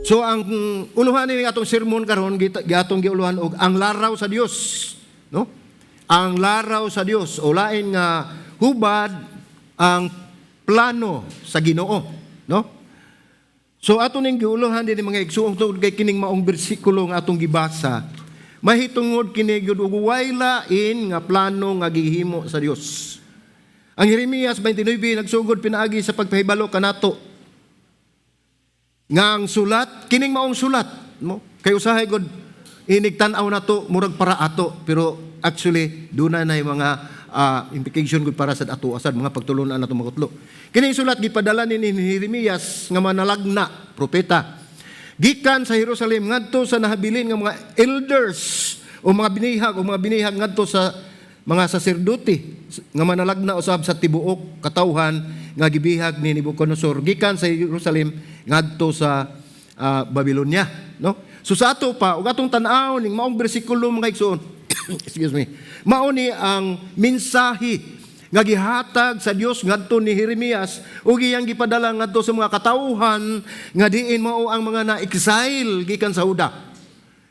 So ang uluhan ni atong sermon karon giatong giuluhan og ang laraw sa Dios, no? Ang laraw sa Dios o lain nga hubad ang plano sa Ginoo, no? So ato ning giuluhan dinhi mga igsoon tungod kay kining maong bersikulo nga atong gibasa. Mahitungod kini gyud og way lain nga plano nga gihimo sa Dios. Ang Jeremias 29 nagsugod pinaagi sa pagpahibalo kanato nga ang sulat, kining maong sulat, mo kay usahay gud inig tan-aw nato murag para ato, pero actually dunay nay mga implication gud para sa ato asad mga pagtulunan nato makutlo. Kining sulat gipadala ni Jeremias nga manalagna propeta gikan sa Jerusalem ngadto sa nahabilin nga mga elders o mga binihag ngadto sa mga saserdote nga manalagna usab sa tibuok katawhan nga gibihag ni Nebuchadnezzar gikan sa Jerusalem ngadto sa Babylonia, no? So sa ato pa ug atong tan-aw ning maong bersikulo mga igsoon excuse me, mao ni ang mensahe nga gihatag sa Dios ngadto ni Jeremias ug iyang gipadala ngadto sa mga katawhan nga diin mao ang mga na-exile gikan sa Huda.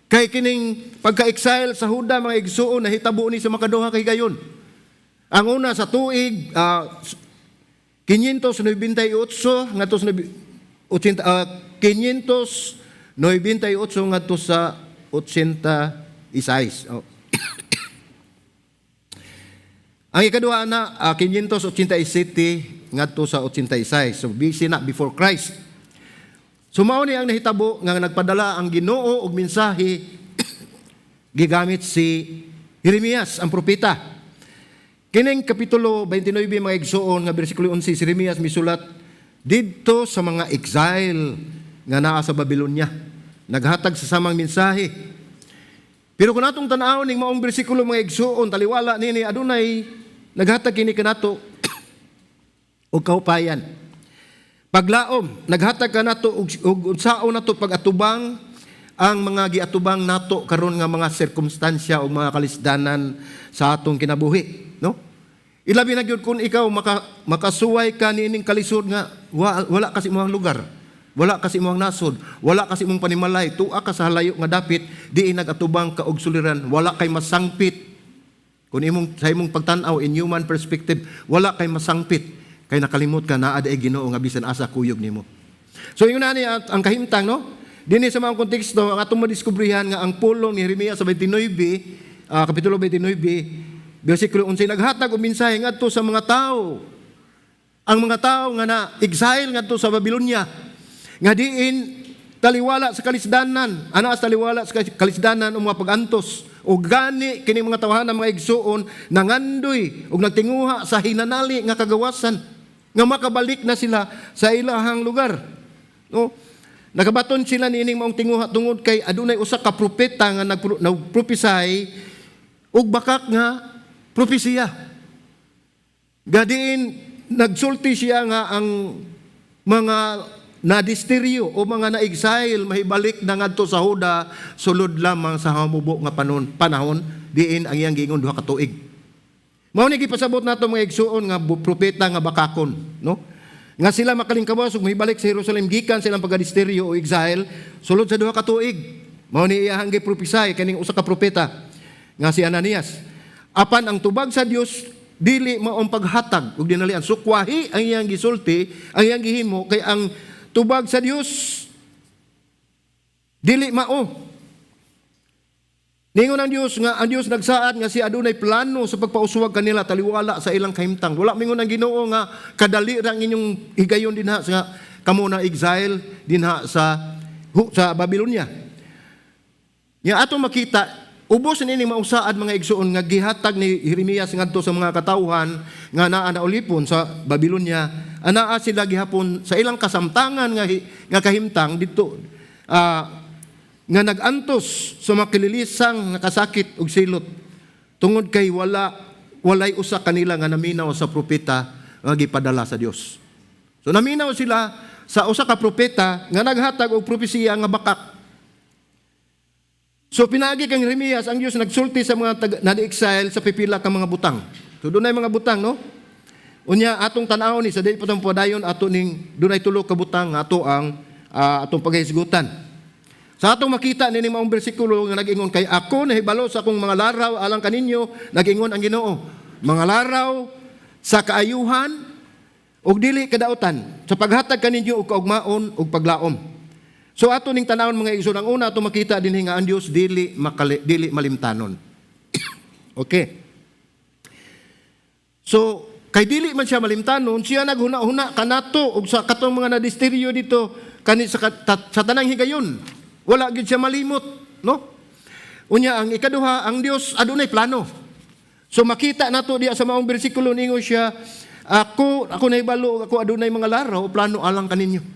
Kay kining pagka-exile sa Huda mga igsoon nahitabo ni sa makaduha kay gayon. Ang una sa tuig 598 ngadto sa 598 ngadto sa 86. Ang ikaduha na 587 ngadto sa 86. So BC na before Christ. So mao ni ang nahitabo nga nagpadala ang Ginoo og mensahe gigamit si Jeremias ang propeta. Kining kapitulo 29 mga igsoon nga bersikulo 11 si Jeremias misulat didto sa mga exile nga naa sa Babylonia. Naghatag sa samang mensahe. Pero kung natong tan-aw ning maong bersikulo mga igsoon taliwala nini adunay naghatag kini kanato og kaupayan. Paglaom naghatag kanato og unsaon nato pagatubang ang mga giatubang nato karon nga mga sirkumstansya o mga kalisdanan sa atong kinabuhi, no? Ilabi na gyud kun ikaw makasuway ka niining kalisod nga wala kasi imong lugar, wala kasi imong nasod, wala kasi imong panimalay, tuwa ka sa halayo nga dapit, diin nagatubang ka og suliran, wala kay masangpit. Kung sa imong pagtan-aw in human perspective, wala kay masangpit. Kay nakalimot ka na aday Ginoo nga bisan asa kuyog nimo. So yun na ni ang kahimtang, no? Dinhi sa mga konteksto ang atong madiskubrihan nga ang pulong ni Jeremias sa 29 kapitulo 29 bersikulo 11 naghatag og mensahe ngadto sa mga tao. Ang mga tao nga na exile ngadto sa Babylonia nga diin taliwala sa kalisdanan, ana sa taliwala sa kalisdanan o mga pagantos o gani kini mga tawahan mga igsuon nangandoy ug nagtinguha sa hinanali nga kagawasan nga makabalik na sila sa ilahang lugar, no? Nakabaton sila niining maong tinguha tungod kay adunay usa ka propeta nga nagprophesy ug bakak nga propesiya. Gadiin nagsulti siya nga ang mga nadisteryo o mga na-exile mahibalik na ngadto sa Huda sulod lamang sa hamubo nga panahon diin ang iyang giingon duha ka tuig. Mao ni gipasabot nato mga igsuon nga propeta nga bakakon, no? Nga sila makalingkawas ug mahibalik sa Jerusalem gikan silang pagadisteryo o exile sulod sa duha ka tuig. Mao ni iyang giprophesy kaning usa ka propeta nga si Ananias. Apan ang tubag sa Dios dili maong paghatag ug dinalian sukwahi ang iyang gisulti, ang iyang gihimo kay ang tubag sa Dios dili mao. Ningon ang Dios nagsaad nga si adunay plano sa pagpauswag kanila taliwala sa ilang kahimtang. Wala mingon ang Ginoo nga kadali ra ang inyong higayon dinha sa kamo na exile dinha sa Babylonia. Yang ato makita ubos nining mausaad mga igsuon nga gihatag ni Jeremias ngadto sa mga katawhan nga naa na ulipon sa Babylonia. Anaa sila gihapon sa ilang kasamtangan nga kahimtang didto nga nagantos sa makililisang nakasakit og silot tungod kay walay usa kanila nga naminaw sa propeta nga gipadala sa Dios. So naminaw sila sa usa ka propeta nga naghatag og propesiya nga bakak. So pinaagi kang Jeremias ang Dios nagsulti sa mga nadi-exile sa pipila ka mga butang. So dunay mga butang, no? Unya atong tan-aw ni sa dili pa tong padayon ato ning dunay tulo ka butang nga ato ang atong paghisgutan. Sa atong makita nini maong bersikulo nga nag-ingon, kay ako nahibalo sa akong mga laraw alang kaninyo, nag-ingon ang Ginoo, mga laraw sa kaayuhan ug dili kadautan, sa paghatag kaninyo og kaugmaon ug paglaom. So ato ning tanawon mga igsoon, ang una ato makita dinhi nga ang Dios dili malimtanon. Okay. So kay dili man siya malimtanon, siya naghuna-huna kanato ug sa katong mga nadisteryo dito kani sa tanang higayon. Wala gid siya malimot, no? Unya ang ikaduha, ang Dios adunay plano. So makita nato diya sa maong bersikulo ningo siya, ako nahibalo, ako adunay mga laraw plano alang kaninyo.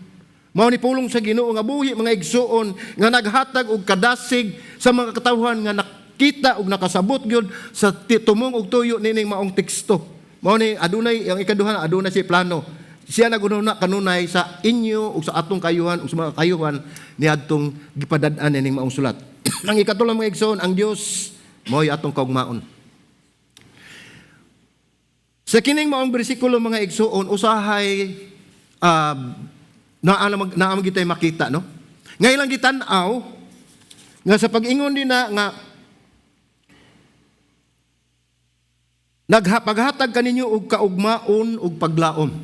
Mao ni pulong sa Ginoo nga buhi mga igsoon nga naghatag og kadasig sa mga katawhan nga nakita ug nakasabot gyud sa tumong ug tuyo nining maong teksto. Mao ni adunay ang ikaduha, adunay siya plano. Siya nagununa kanunay sa inyo ug sa atong kayuhan ug sa mga kayuhan niadtong gipadad-an ning maong sulat. Ang ikatulo mga igsoon, ang Dios mo'y atong kaugmaon. Sa kining maong bersikulo mga igsoon, usahay naamang gitay makita, no? Ngayon lang gitan-aw nga sa pag-ingon din na nga paghatag kaninyo og kaugmaon ug paglaom.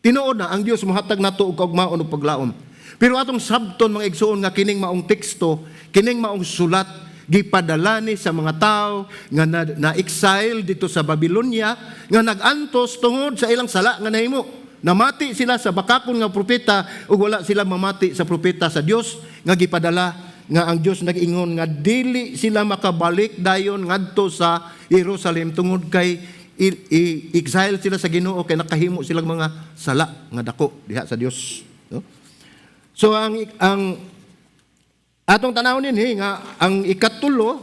Tinuod na ang Dios mohatag nato og kaugmaon ug paglaom. Pero atong sabton mga igsoon nga kining maong teksto, kining maong sulat gipadala ni sa mga tao nga na-exile dito sa Babylonia, nga nagantos tungod sa ilang sala nga nahimo. Namati sila sa bakakon nga propeta ug wala sila mamati sa propeta sa Dios nga gipadala, nga ang Dios nag-ingon nga dili sila makabalik dayon ngadto sa Jerusalem tungod kay exile sila sa Ginoo kay nakahimo silang mga sala nga dako diha sa Dios, no? So ang atong tanawon dinhi nga ang ikatulo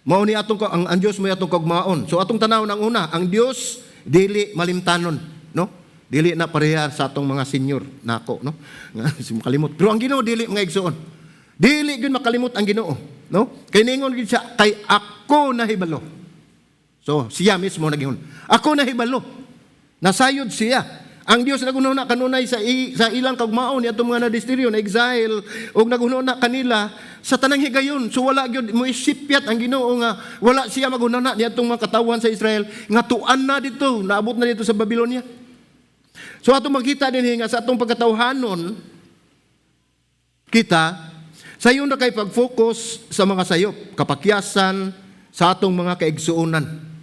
mao ni atong ang Dios mo atong kaugmaon. So atong tanawon ang una, ang Dios dili malimtanon, no? Dili na pareha sa atong mga senior nako, no? Nga makalimot. Pero ang Ginoo dili mga igsoon. Dili gyud makalimot ang Ginoo, no? Kay ningon gid siya, kay ako nahibalo. So, siya mismo nag-ingon, ako nahibalo. Nasayod siya. Ang Dios nagununa kanunay sa ilang kaugmaon niadtong mga nadisteryo na exile ug nagununa kanila sa tanang higayon. So wala gyud mo isipyat ang Ginoo nga wala siya magununa niadtong mga katawan sa Israel nga tuan na dito, naabot na dito sa Babylonia. So atong makita dinhi nga sa atong pagkatawhanon kita sayon na kay pag-focus sa mga sayop, kapakyasan sa atong mga kaigsuonan.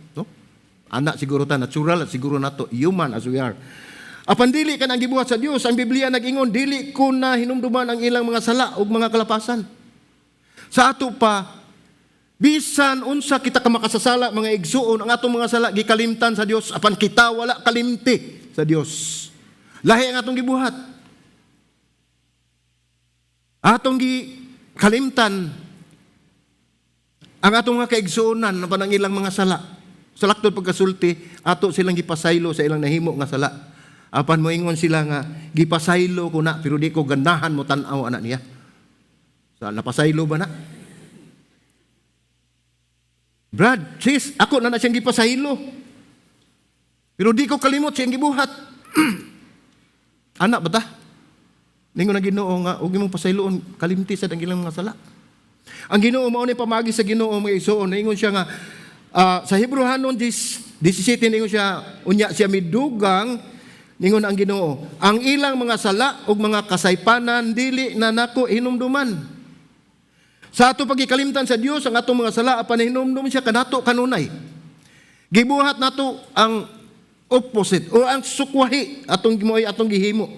Anak siguro ta natural at siguro nato human as we are. Apan dili ka nang gibuhat sa Dios, ang Biblia nag-ingon dili ko na hinumduman ang ilang mga sala ug mga kalapasan. Sa ato pa bisan unsa kita ka makasasala mga igsuon, ang atong mga sala gikalimtan sa Dios, apan kita wala kalimti sa Dios. Lahi ang atong gibuhat. Atong gikalimtan ang atong mga kaigsuonan apan ang ilang mga sala. Sa laktod pagkasulti, ato silang gipasaylo sa ilang nahimo nga sala. Apan moingon sila nga, gipasaylo ko na, pero di ko gandahan mo tanaw anak niya. So, napasaylo ba na? Brad, sis, ako na siyang gipasaylo. Pero di ko kalimot siyang gibuhat. Anak ba ta? Ningon na Ginoo nga, huwag mong pasayloon, kalimti sa ilang mga sala. Ang Ginoo, maunay pamagi sa Ginoo mga igsoon, ningon siya nga, sa Hebrehanon 17 ningon siya, unya siya midugang ningon ang Ginoo, ang ilang mga sala ug mga kasaypanan dili na nako hinumduman. Sa ato pagikalimtan sa Dios ang atong mga sala apan hinumdum siya kanato kanunay. Gibuhat nato ang opposite o ang sukwahi atong gihimo.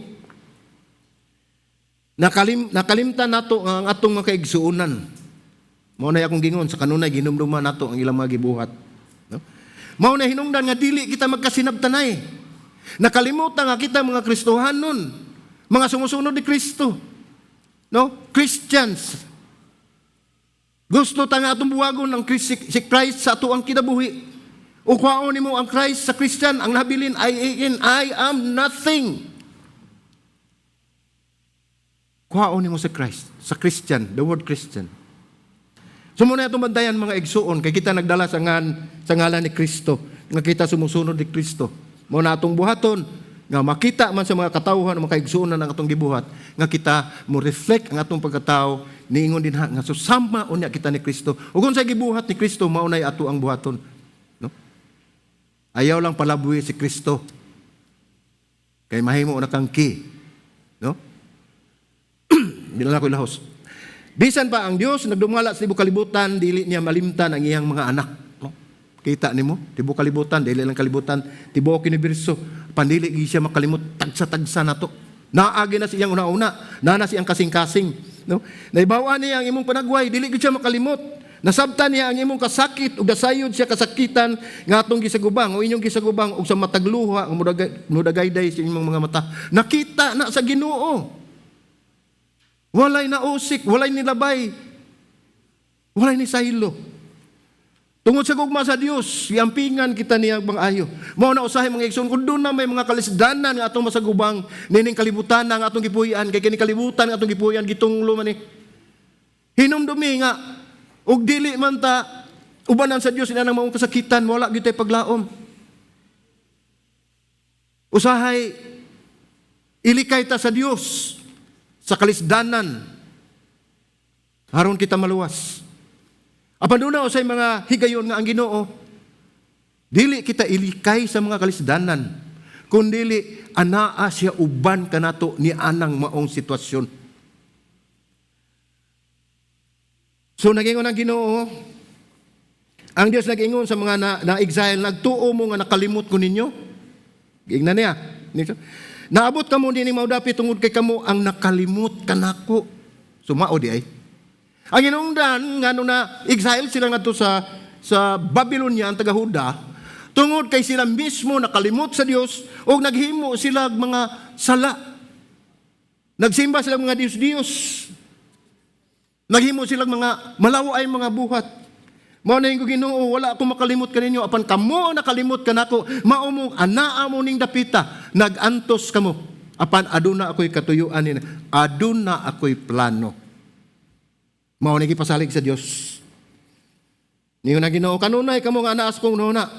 Nakalimtan nato ang atong mga kaigsuonan. Mao na akong gingon sa kanunay ginumduman nato ang ilang mga gibuhat, no? Mao na hinungdan nga dili kita magkasinabtanay. Nakalimutan nga kita mga Kristohanon, mga sumusunod ni Kristo, no? Christians. Gusto ta nga atong buwagon ang si Christ sa ato ang kinabuhi. O kwaon nimo ang Christ sa Christian, ang nabilin I am nothing. Kwaon nimo sa Christ, sa Christian, the word Christian. So muna itong bandayan mga igsuon, kay kita nagdala sa ngalan ni Kristo, nga kita sumusunod ni Kristo. Muna itong buhaton, nga makita man sa mga katawhan o mga kaigsuonan ang atong gibuhat, nga kita mo reflect ang atong pagkatao, niingon din nga susama unya kita ni Kristo. Ug kung sa gibuhat ni Kristo, maunay ato ang buhaton. No? Ayaw lang palabuhi si Kristo. Kay mahimo na kang ki. No? Bilang ako ilahos. Bisan pa ang Dios nagdumala sa tibuok kalibutan, dili niya malimtan ang iyang mga anak. No? Kita nimo, tibuok kalibutan, dili lang kalibutan, tibuok universo. Pandili siya makalimot tagsa-tagsa na to. Naagi na siyang una-una, na siyang kasing-kasing. No? Naibawa niya ang imong panagway, dili gid siya makalimot. Nasabtan niya ang imong kasakit ug gasayod siya kasakitan nga atong gisagubang o inyong gisagubang ug sa matagluha ang mudagayday sa imong mga mata. Nakita na sa Ginoo. Walay nausik, walay nilabay, walay ni saylo. Tungod sa gugma sa Dios, iampingan kita niya bangayo. Mao na usahay mga igsoon kun doon na may mga kalisdanan nga atong masagubang nining kalibutan nga atong gipuy-an kay kini kalibutan nga atong gipuy-an gitunglo man ni. Hinumdumi nga ug dili man ta ubanan sa Dios ina nang maong kasakitan wala gyud tay paglaom. Usahay ilikay ta sa Dios sa kalisdanan aron kita maluwas. Apan doon usay mga higayon nga ang Ginoo, dili kita ilikay sa mga kalisdanan, kundili anaa siya uban kanato ni anang maong sitwasyon. So nagingon ang Ginoo, ang Dios nagingon sa mga na-exile, nagtuo mo nga nakalimot ko ninyo. Giingnan niya. Naabot kamo din ni maudapi tungod kay kamo ang nakalimot kanako. Sumao di ay. Ang inungdan nga nung na-exile sila ngadto sa Babylonia ang taga-Huda, tungod kay sila mismo nakalimot sa Dios o naghimo sila mga sala. Nagsimba sila mga Diyos-Diyos. Naghimo sila mga malaway mga buhat. Mao na yung Ginoo, wala akong makalimot kaninyo, apan kamo nakalimot kanako, mao mong anaa mo ning dapita, nagantos kamo. Apan aduna ako'y katuyuan nina, aduna ako'y plano. Mao na gipasalig sa Dios. Niyo na Ginoo, kanunay kamo nga anaas kong nuna.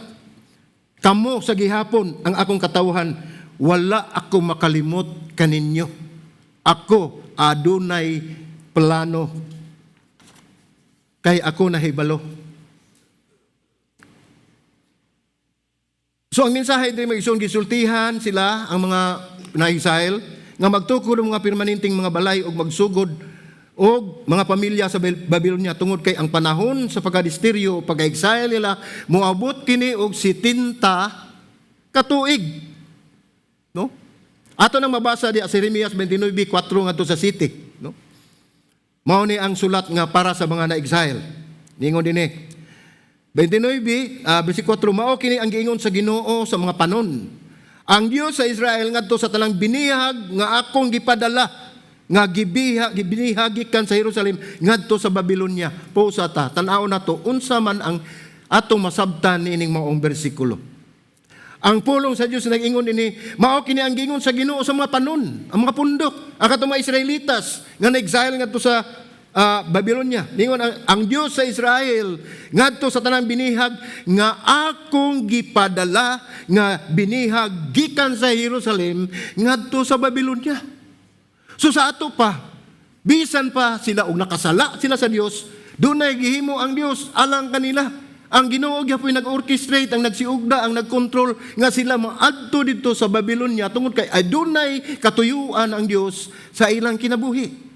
Kamo sa gihapon ang akong katawhan, wala ako makalimot kaninyo. Ako adunay plano. Kay ako nahibalo. So ang mensahe din mag-isong gisultihan sila ang mga na-exile nga magtukod ang mga permanenteng mga balay o magsugod o mga pamilya sa Babylonia tungod kay ang panahon sa pagkadisteryo o pag-exile nila moabot kini og 70 katuig. No? Ato nang mabasa di sa Jeremias 29:4 ngadto sa city, no? Mao ni ang sulat nga para sa mga na-exile. Ningon dinhi 29, versikulo 4, mao kini ang giingon sa Ginoo sa mga panon. Ang Dios sa Israel ngadto sa tanang binihag nga akong gipadala nga gibinihag gikan sa Jerusalem ngadto sa Babylonia. Pusa ta, tan-aw nato unsa man ang atong masabtan niining maong bersikulo. Ang pulong sa Dios nag-ingon ini, mao kini ang giingon sa Ginoo sa mga panon, ang mga pundok, ang katong mga Israelitas nga na-exile ngadto sa Babylonia. Ningon ang Dios sa Israel ngadto sa tanang binihag nga akong gipadala nga binihag gikan sa Jerusalem ngadto sa Babylonia. So sa ato pa, bisan pa sila og nakasala sila sa Dios, dunay gihimo ang Dios alang kanila. Ang Ginoo gyapon nag-orchestrate, ang nagsiugda, ang nagkontrol nga sila maadto dito sa Babylonia tungod kay adunay katuyuan ang Dios sa ilang kinabuhi.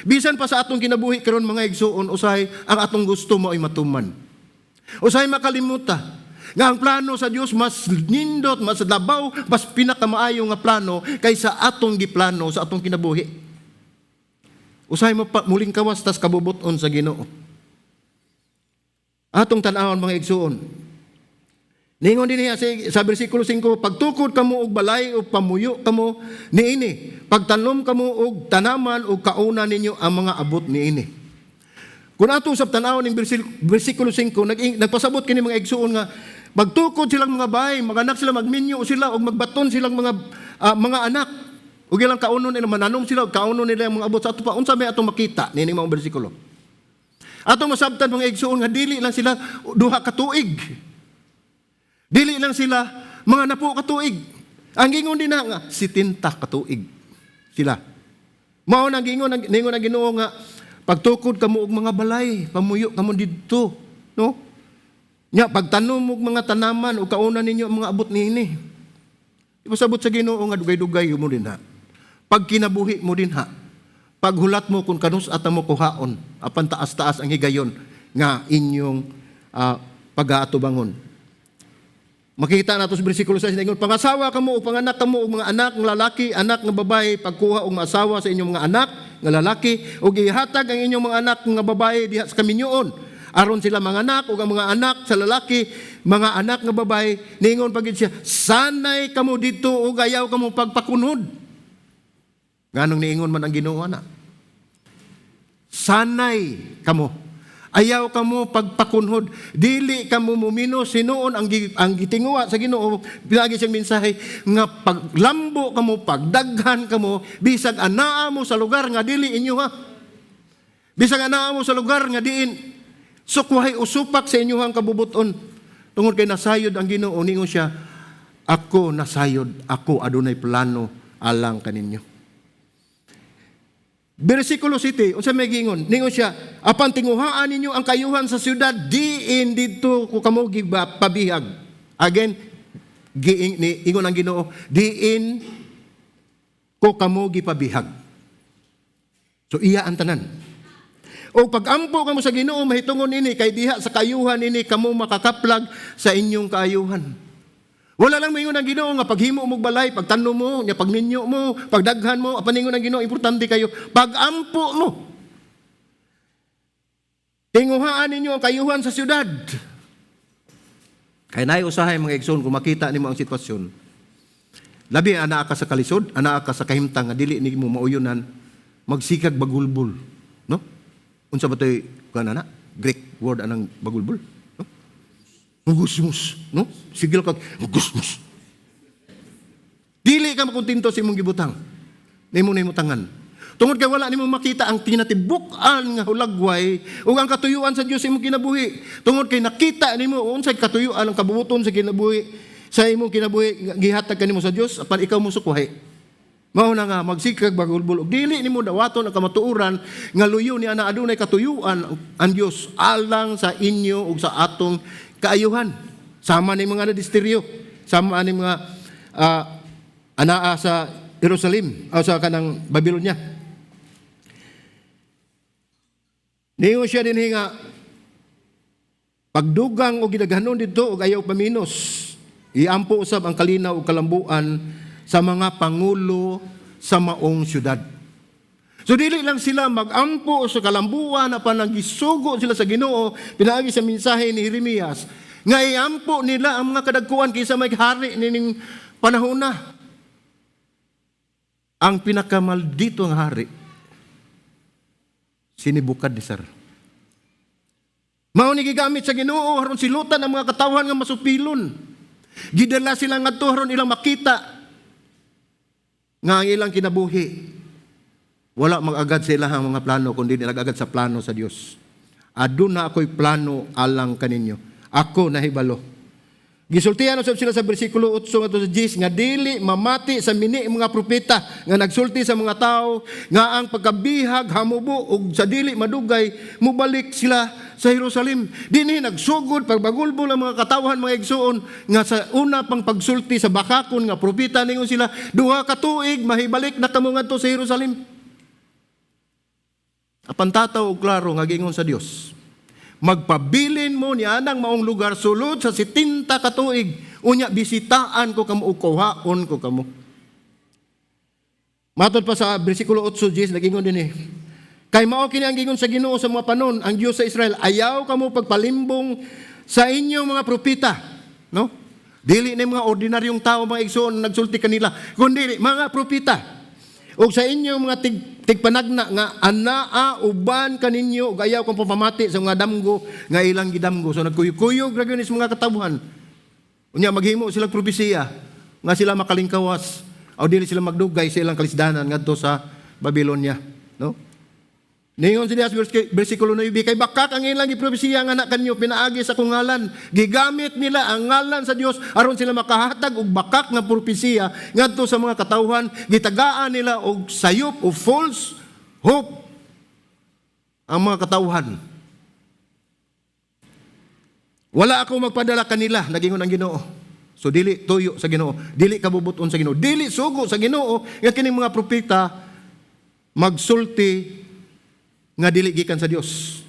Bisan pa sa atong kinabuhi karon mga igsuon, usahay ang atong gusto mo ay matuman. Usahay makalimuta nga ang plano sa Dios mas nindot, mas labaw, mas pinakamaayo nga plano kaysa atong giplano sa atong kinabuhi. Usahay mo muling kawas tas kabubuton sa Ginoo. Atong tan-awon mga igsuon. Ningon din niya sa bersikulo 5, pagtukod kamo og balay o pamuyo kamo niini, pagtanom kamo og tanaman o kauna ninyo ang mga abot niini. Kung ato sa tan-awon ning bersikulo 5, nagpasabot kini mga igsuon nga magtukod silang mga bahay, maganak sila, magminyo sila o magbaton silang mga anak. Ug ilang kaunon nila mananom sila, kaunon nila ang mga abot sa ato pa unsa may atong makita nining mga bersikulo. Atong masabtan mga igsuon nga dili lang sila duha ka tuig. Dili lang sila mga napo ka tuig. Ang gingon din nga 70 katuig sila. Mao nang gingon ang Ginoo nga pagtukod kamo og mga balay, pamuyo kamo didto, no? Nya pagtanom og mga tanaman o kauna ninyo ang mga abot niini. Ipasabot sa Ginoo nga dugay-dugay mo din ha. Pag kinabuhi mo din ha. Paghulat mo kung kanus ata mo kuhaon, apan taas-taas ang higayon nga inyong pag-aatubangon. Makita nato sa bersikulo 6 ingon, pangasawa kamo o panganak kamo og mga anak ng lalaki, anak ng babae, pagkuha og maasawa sa inyong mga anak ng lalaki, o gihatag ang inyong mga anak ng babae diha sa kaminyoon. Aron sila mga anak o ang mga anak sa lalaki, mga anak ng babae, ningon pagid siya, sanay kamo dito o ayaw kamo pagpakunod. Nganong niingon man ang Ginoo na? Sanay kamo. Ayaw kamo pagpakunhod, dili kamo mumino sinuon ang gitinguwa sa Ginoo. Pinagi siyang mensahe nga paglambo kamo, pagdaghan kamo, bisag anaa mo sa lugar nga dili inyo ha. Bisag anaa mo sa lugar nga diin sukwahay usupak sa inyohang kabubuton. Tungod kay nasayod ang Ginoo, ningon siya, ako nasayod, ako adunay plano alang kaninyo. Bersikulo 7, unsa may gingon? Ningon siya, apan tinguhaan ninyo ang kayuhan sa syudad, diin dito ko kamo pabihag. Again, ingon ang Ginoo, diin ko kamo gipabihag. So iya ang tanan. O pag-ampo kamo sa Ginoo, mahitungon ini kay diha sa kayuhan ini kamo makakaplag sa inyong kaayuhan. Wala lang maingon ang Ginoo nga paghimo mo balay, pagtanom mo, nya pagninyo mo, pagdaghan mo, apan ingon ang Ginoo importante kayo, pag-ampo mo. Tinguhaan ninyo ang kayuhan sa syudad. Kay naay usahay mga igsoon kung makita nimo ang sitwasyon. Labi ana ka sa kalisod, ana ka sa kahimtang nga dili nimo mauyonan, magsikag bagulbol, no? Unsa ba toy kanana? Greek word anang bagulbol? Gusmus, no? Sigil ka, gusmus. Dili ka makontento sa imong gibutang. Nimo tangan. Tungod kay wala nimo makita ang tinatibuk-an nga hulagway ug ang katuyuan sa Dios sa imong kinabuhi. Tungod kay nakita nimo unsay katuyuan ang kabubuton sa kinabuhi sa imong kinabuhi gihatag kanimo sa Dios apan ikaw mo sukwahi. Mao na nga magsikag bagulbol ug dili nimo dawaton ang kamatuoran nga luyo ni ana adunay katuyuan ang Dios alang sa inyo ug sa atong kaayuhan. Sama ni mga disteryo, sama ni mga anaa sa Jerusalem o sa kanang Babylonia. Niyo siya din nga pagdugang o gidaghanon dito o ayaw paminos. Iampo usab ang kalinaw o kalambuan sa mga pangulo sa maong syudad. So dili lang sila magampo sa kalambuan apan nagisugo sila sa Ginoo, pinaagi sa mensahe ni Jeremias nga iampo nila ang mga kadagkuan kaysa may hari nining panahon na. Ang pinakamaldito nga hari si Nebukadnezar. Mao ni gigamit sa Ginoo aron silutan ang mga katawhan nga masupilon. Gidala sila ngadto aron ilang makita nga ang ilang kinabuhi wala mag-agad sa ilahang mga plano, kundi nag-agad sa plano sa Diyos. Aduna ako'y plano alang kaninyo. Ako nahibalo. Gisultihan usab sila sa bersikulo 8 ngadto sa 10 nga dili mamati sa mini mga propeta nga nagsulti sa mga tao nga ang pagkabihag hamubo ug sa dili madugay mubalik sila sa Jerusalem. Dinhi nagsugod pagbagulbol ang mga katawhan mga igsoon nga sa una pang pagsulti sa bakakon nga propeta ningon sila duha ka tuig mahibalik na kamo ngadto sa Jerusalem. Apan tataw og klaro nga giingon sa Dios. Magpabilin mo ni anang maong lugar sulod sa 70 ka tuig. Unya bisitaan ko kamo ug kuhaon ko kamo. Matod pa sa bersikulo 8:10 nagingon dinhi. Kay mao kini ang gingon sa Ginoo sa mga panon, ang Dios sa Israel, ayaw kamo pagpalimbong sa inyong mga propeta, no? Dili na mga ordinaryong tao mga igsoon nagsulti kanila, kundi mga propeta. O sa inyong mga tigpanagna nga anaa uban kaninyo ug ayaw kong papamati sa mga damgo nga ilang gidamgo. So nagkuyog-kuyog ra gyud mga katawhan. Unya maghimo sila propesiya nga sila makalingkawas o dili sila magdugay sa ilang kalisdanan ngadto sa Babylonia, no? Ningon si Dias bersikulo 9, kay bakak ang ilang giprobesiya nga anak kanyo pinaagi sa kong ngalan. Gigamit nila ang ngalan sa Dios aron sila makahatag og bakak nga propesiya ngadto sa mga katawhan. Gitagaan nila og sayop o false hope ang mga katawhan. Wala ako magpadala kanila, nagingon ang Ginoo. So dili tuyo sa Ginoo, dili kabubuton sa Ginoo, dili sugo sa Ginoo nga kining mga propeta magsulti nga dili gikan sa Dios.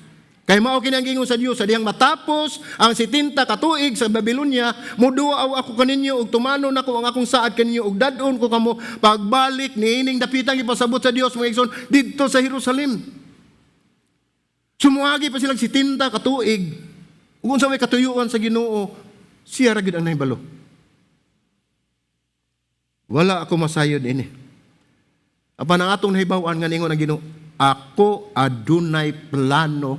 Kay mao kini ang gingon sa Dios sa diyang matapos ang 70 ka tuig sa Babilonia, muduaw ako kaninyo ug tumano nako ang akong saad kaninyo ug dadon ko kamo pagbalik niining dapitang ipasabot sa Dios mga igsoon didto sa Jerusalem. Sumuagi pa silang 70 ka tuig. Ug unsa may katuyuan sa Ginoo, siya ra gid ang nahibalo. Wala ako masayod ini. Apan ang atong nahibaw-an nga ningon ang Ginoo, ako adunay plano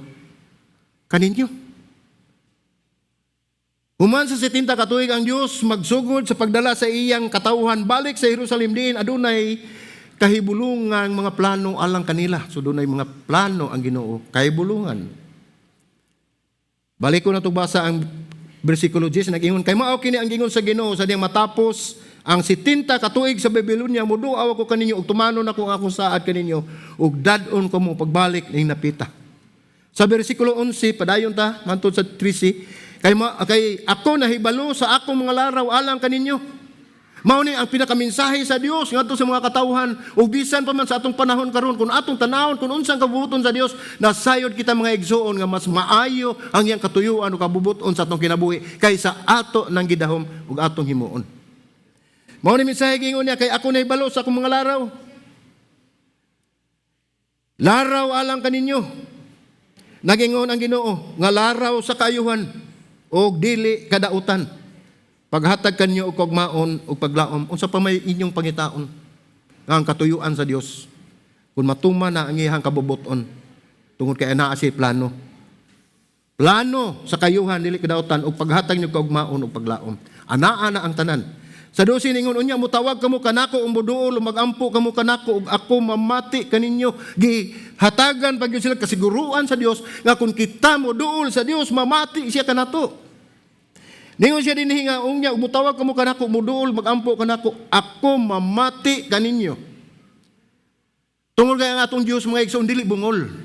kaninyo. Human sa 70 ka tuig ang Dios magsugod sa pagdala sa iyang katawhan balik sa Jerusalem diin adunay kahibulungan mga plano alang kanila. So dunay mga plano ang Ginoo, kahibulungan. Balik ko na itong basa ang versikulo 10, nag-ingon, kay mao kini ang gingon sa Ginoo sa diyang matapos ang 70 ka tuig sa Babylonia, muduaw ako kaninyo, ug tumano na kung akong saad kaninyo, ug dadon ko mo pagbalik ning napita. Sa versikulo 11, padayon ta, mantod sa 13, kay ako nahibalo sa akong mga laraw alang kaninyo. Mao ni ang pinakaminsahe sa Dios ngadto sa mga katawhan ug bisan pa man sa atong panahon karon kung atong tanawon kung unsang kabubuton sa Dios nasayod kita mga igsoon nga mas maayo ang iyang katuyuan ug kabubuton sa atong kinabuhi kaysa ato nang gidahom ug atong himuon. Mao ni mensahe gingon niya kay ako nahibalo sa akong mga laraw. Laraw alang kaninyo. Nagingon ang Ginoo nga laraw sa kaayuhan ug dili kadautan. Paghatag kanyo og kagmaon ug paglaom unsa pa may inyong pangitaon nga ang katuyuan sa Dios kun matuman na ang iyang kabubuton tungod kay anaa si plano sa kayuhan dili kadautan ug paghatag nyo kagmaon ug paglaom anaa na ang tanan sa 12 ningon unya mutawag kamo kanako ug moduol magampo kamo kanako ug ako mamati kaninyo gihatagan pag sila kasiguruan sa Dios nga kun kita moduol sa Dios mamati siya kanato. Ningon siya din nga unya mutawag kamo kanako muduol magampo kanako ako mamati kaninyo. Tungod kay ang atong Dios mga igsoon dili bungol.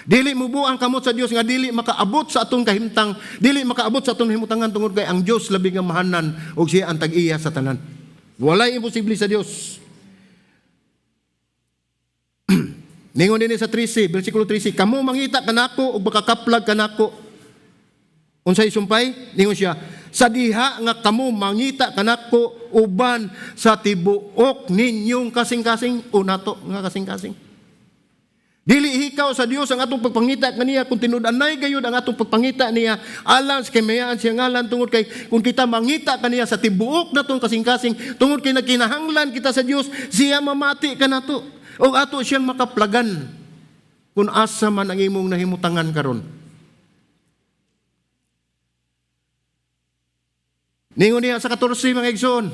Dili mubuang kamot sa Dios nga dili makaabot sa atong kahimtang, dili makaabot sa atong himutangan tungod kay ang Dios labi nga mahanan ug siya ang tag-iya sa tanan. Walay imposible sa Dios. Ningon din sa 13, bersikulo 13, kamo mangita kanako ug makakaplag kanako. Unsay sumpay? Ningon siya, sa diha nga kamo mangita kanako uban sa tibuok ninyong kasing-kasing o nato nga kasing-kasing. Dili hikaw sa Dios ang atong pagpangita kaniya kung tinud-anay gayud ang atong pagpangita niya alang sa kamayaan siya ngalan tungod kay kung kita mangita kaniya sa tibuok natong kasing-kasing tungod kay nagkinahanglan kita sa Dios siya mamati kanato o ato siyang makaplagan kung asa man ang imong nahimutangan karon. Ningon niya sa 14 mga igsoon,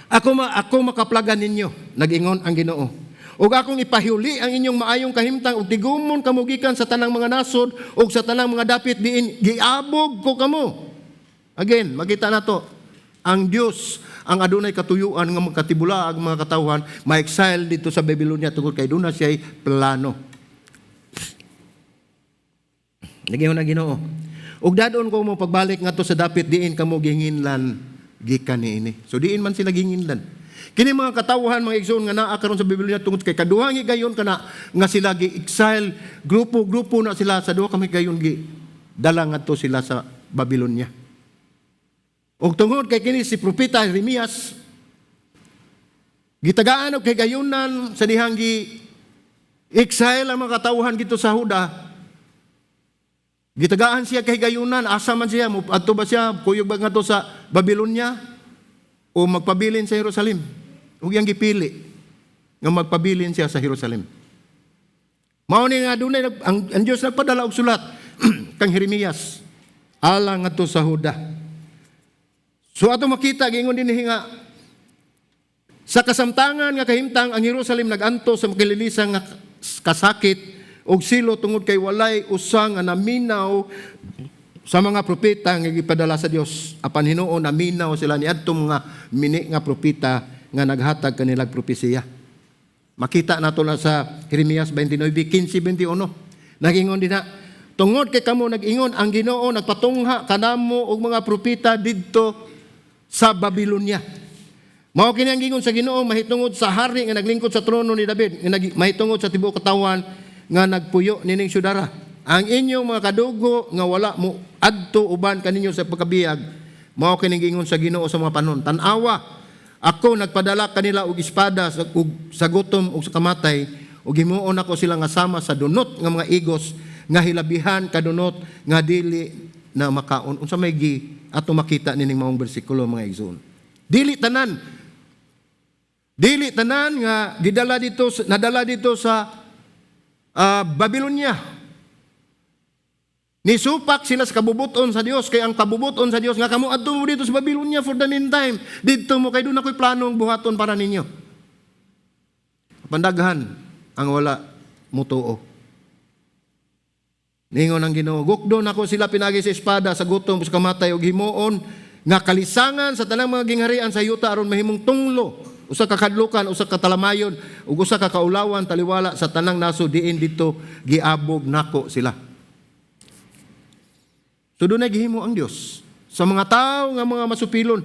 ako makaplagan ninyo, nag-ingon ang Ginoo. Ug akong ipahiuli ang inyong maayong kahimtang ug tigumon kamo gikan sa tanang mga nasod ug sa tanang mga dapit diin giabog ko kamo. Again, makita nato ang Dios ang adunay katuyuan nga magkatibula ang mga katawhan ma-exile dito sa Babylonia tungod kay duna siya plano. Nag-ingon ang Ginoo. Ug dadon ko mo pagbalik ngadto sa dapit diin kamo ginginlan gikan niini. So diin man sila ginginlan. Kini mga katawhan mga igsoon nga naa karon sa Biblia tungod kay kaduhangi gayon kana nga sila gi-exile grupo na sila sa duha kami gayon gi dala ngadto sila sa Babylonia. Ug tungod kay kini si propeta Jeremias gitagaan og kay gayunan sa dihang gi exile ang mga katawhan dito sa Huda. Gitagaan siya kay gayunan, asa man siya, adto ba siya, kuyog ba nga to sa Babylonia o magpabilin sa Jerusalem? Huwag yang gipili nga magpabilin siya sa Jerusalem. Mao ni nga dunay ang Dios nagpadala og sulat kang Jeremias alang ngadto sa Huda. So ato makita gingon dinhi nga sa kasamtangan nga kahimtang ang Jerusalem naganto sa makililisang nga kasakit og silo tungod kay walay usa nga naminaw sa mga propeta nga gipadala sa Dios. Apan Hinuon naminaw sila niadtong mga mini nga propeta nga naghatag kanilang propesiya. Makita nato na sa Jeremias 29:15-21. Nagingon din na, tungod kay kamo nag-ingon ang Ginoo nagpatungha kanamo og mga propeta didto sa Babilonia. Mao kini ang gingon sa Ginoo mahitungod sa hari nga naglingkod sa trono ni David, mahitungod sa tibuok katawan nga nagpuyo nining syudara. Ang inyong mga kadugo nga wala mo adto uban kaninyo sa pagkabiyag, mao kini gingon sa Ginoo sa mga panon. Tan-awa, ako nagpadala kanila og espada sa gutom ug sa kamatay, ug himuon ako sila nga sama sa dunot nga mga igos nga hilabihan kadunot nga dili na makaon. Unsa may gi ato makita nining maong bersikulo mga igsoon. Dili tanan nga nadala dito sa Babylonia. Nisupak sila sa kabubuton sa Dios, kay ang kabubuton sa Dios nga kamo adto mo dito sa Babylonia for the meantime. Dito mo kay doon ako'y planong buhaton para ninyo. Pandaghan ang wala mutuo. Ningon ang Ginoo, gukdon ako sila pinagi sa espada sa gutom sa kamatay ug himuon nga kalisangan sa tanang mga gingharian sa yuta aron mahimong tunglo, usa ka kadlukan, usa ka talamayon ug usa ka kaulawan taliwala sa tanang naso diin dito giabog nako sila. So doon ay gihimo ang Dios sa mga tao nga mga masupilon.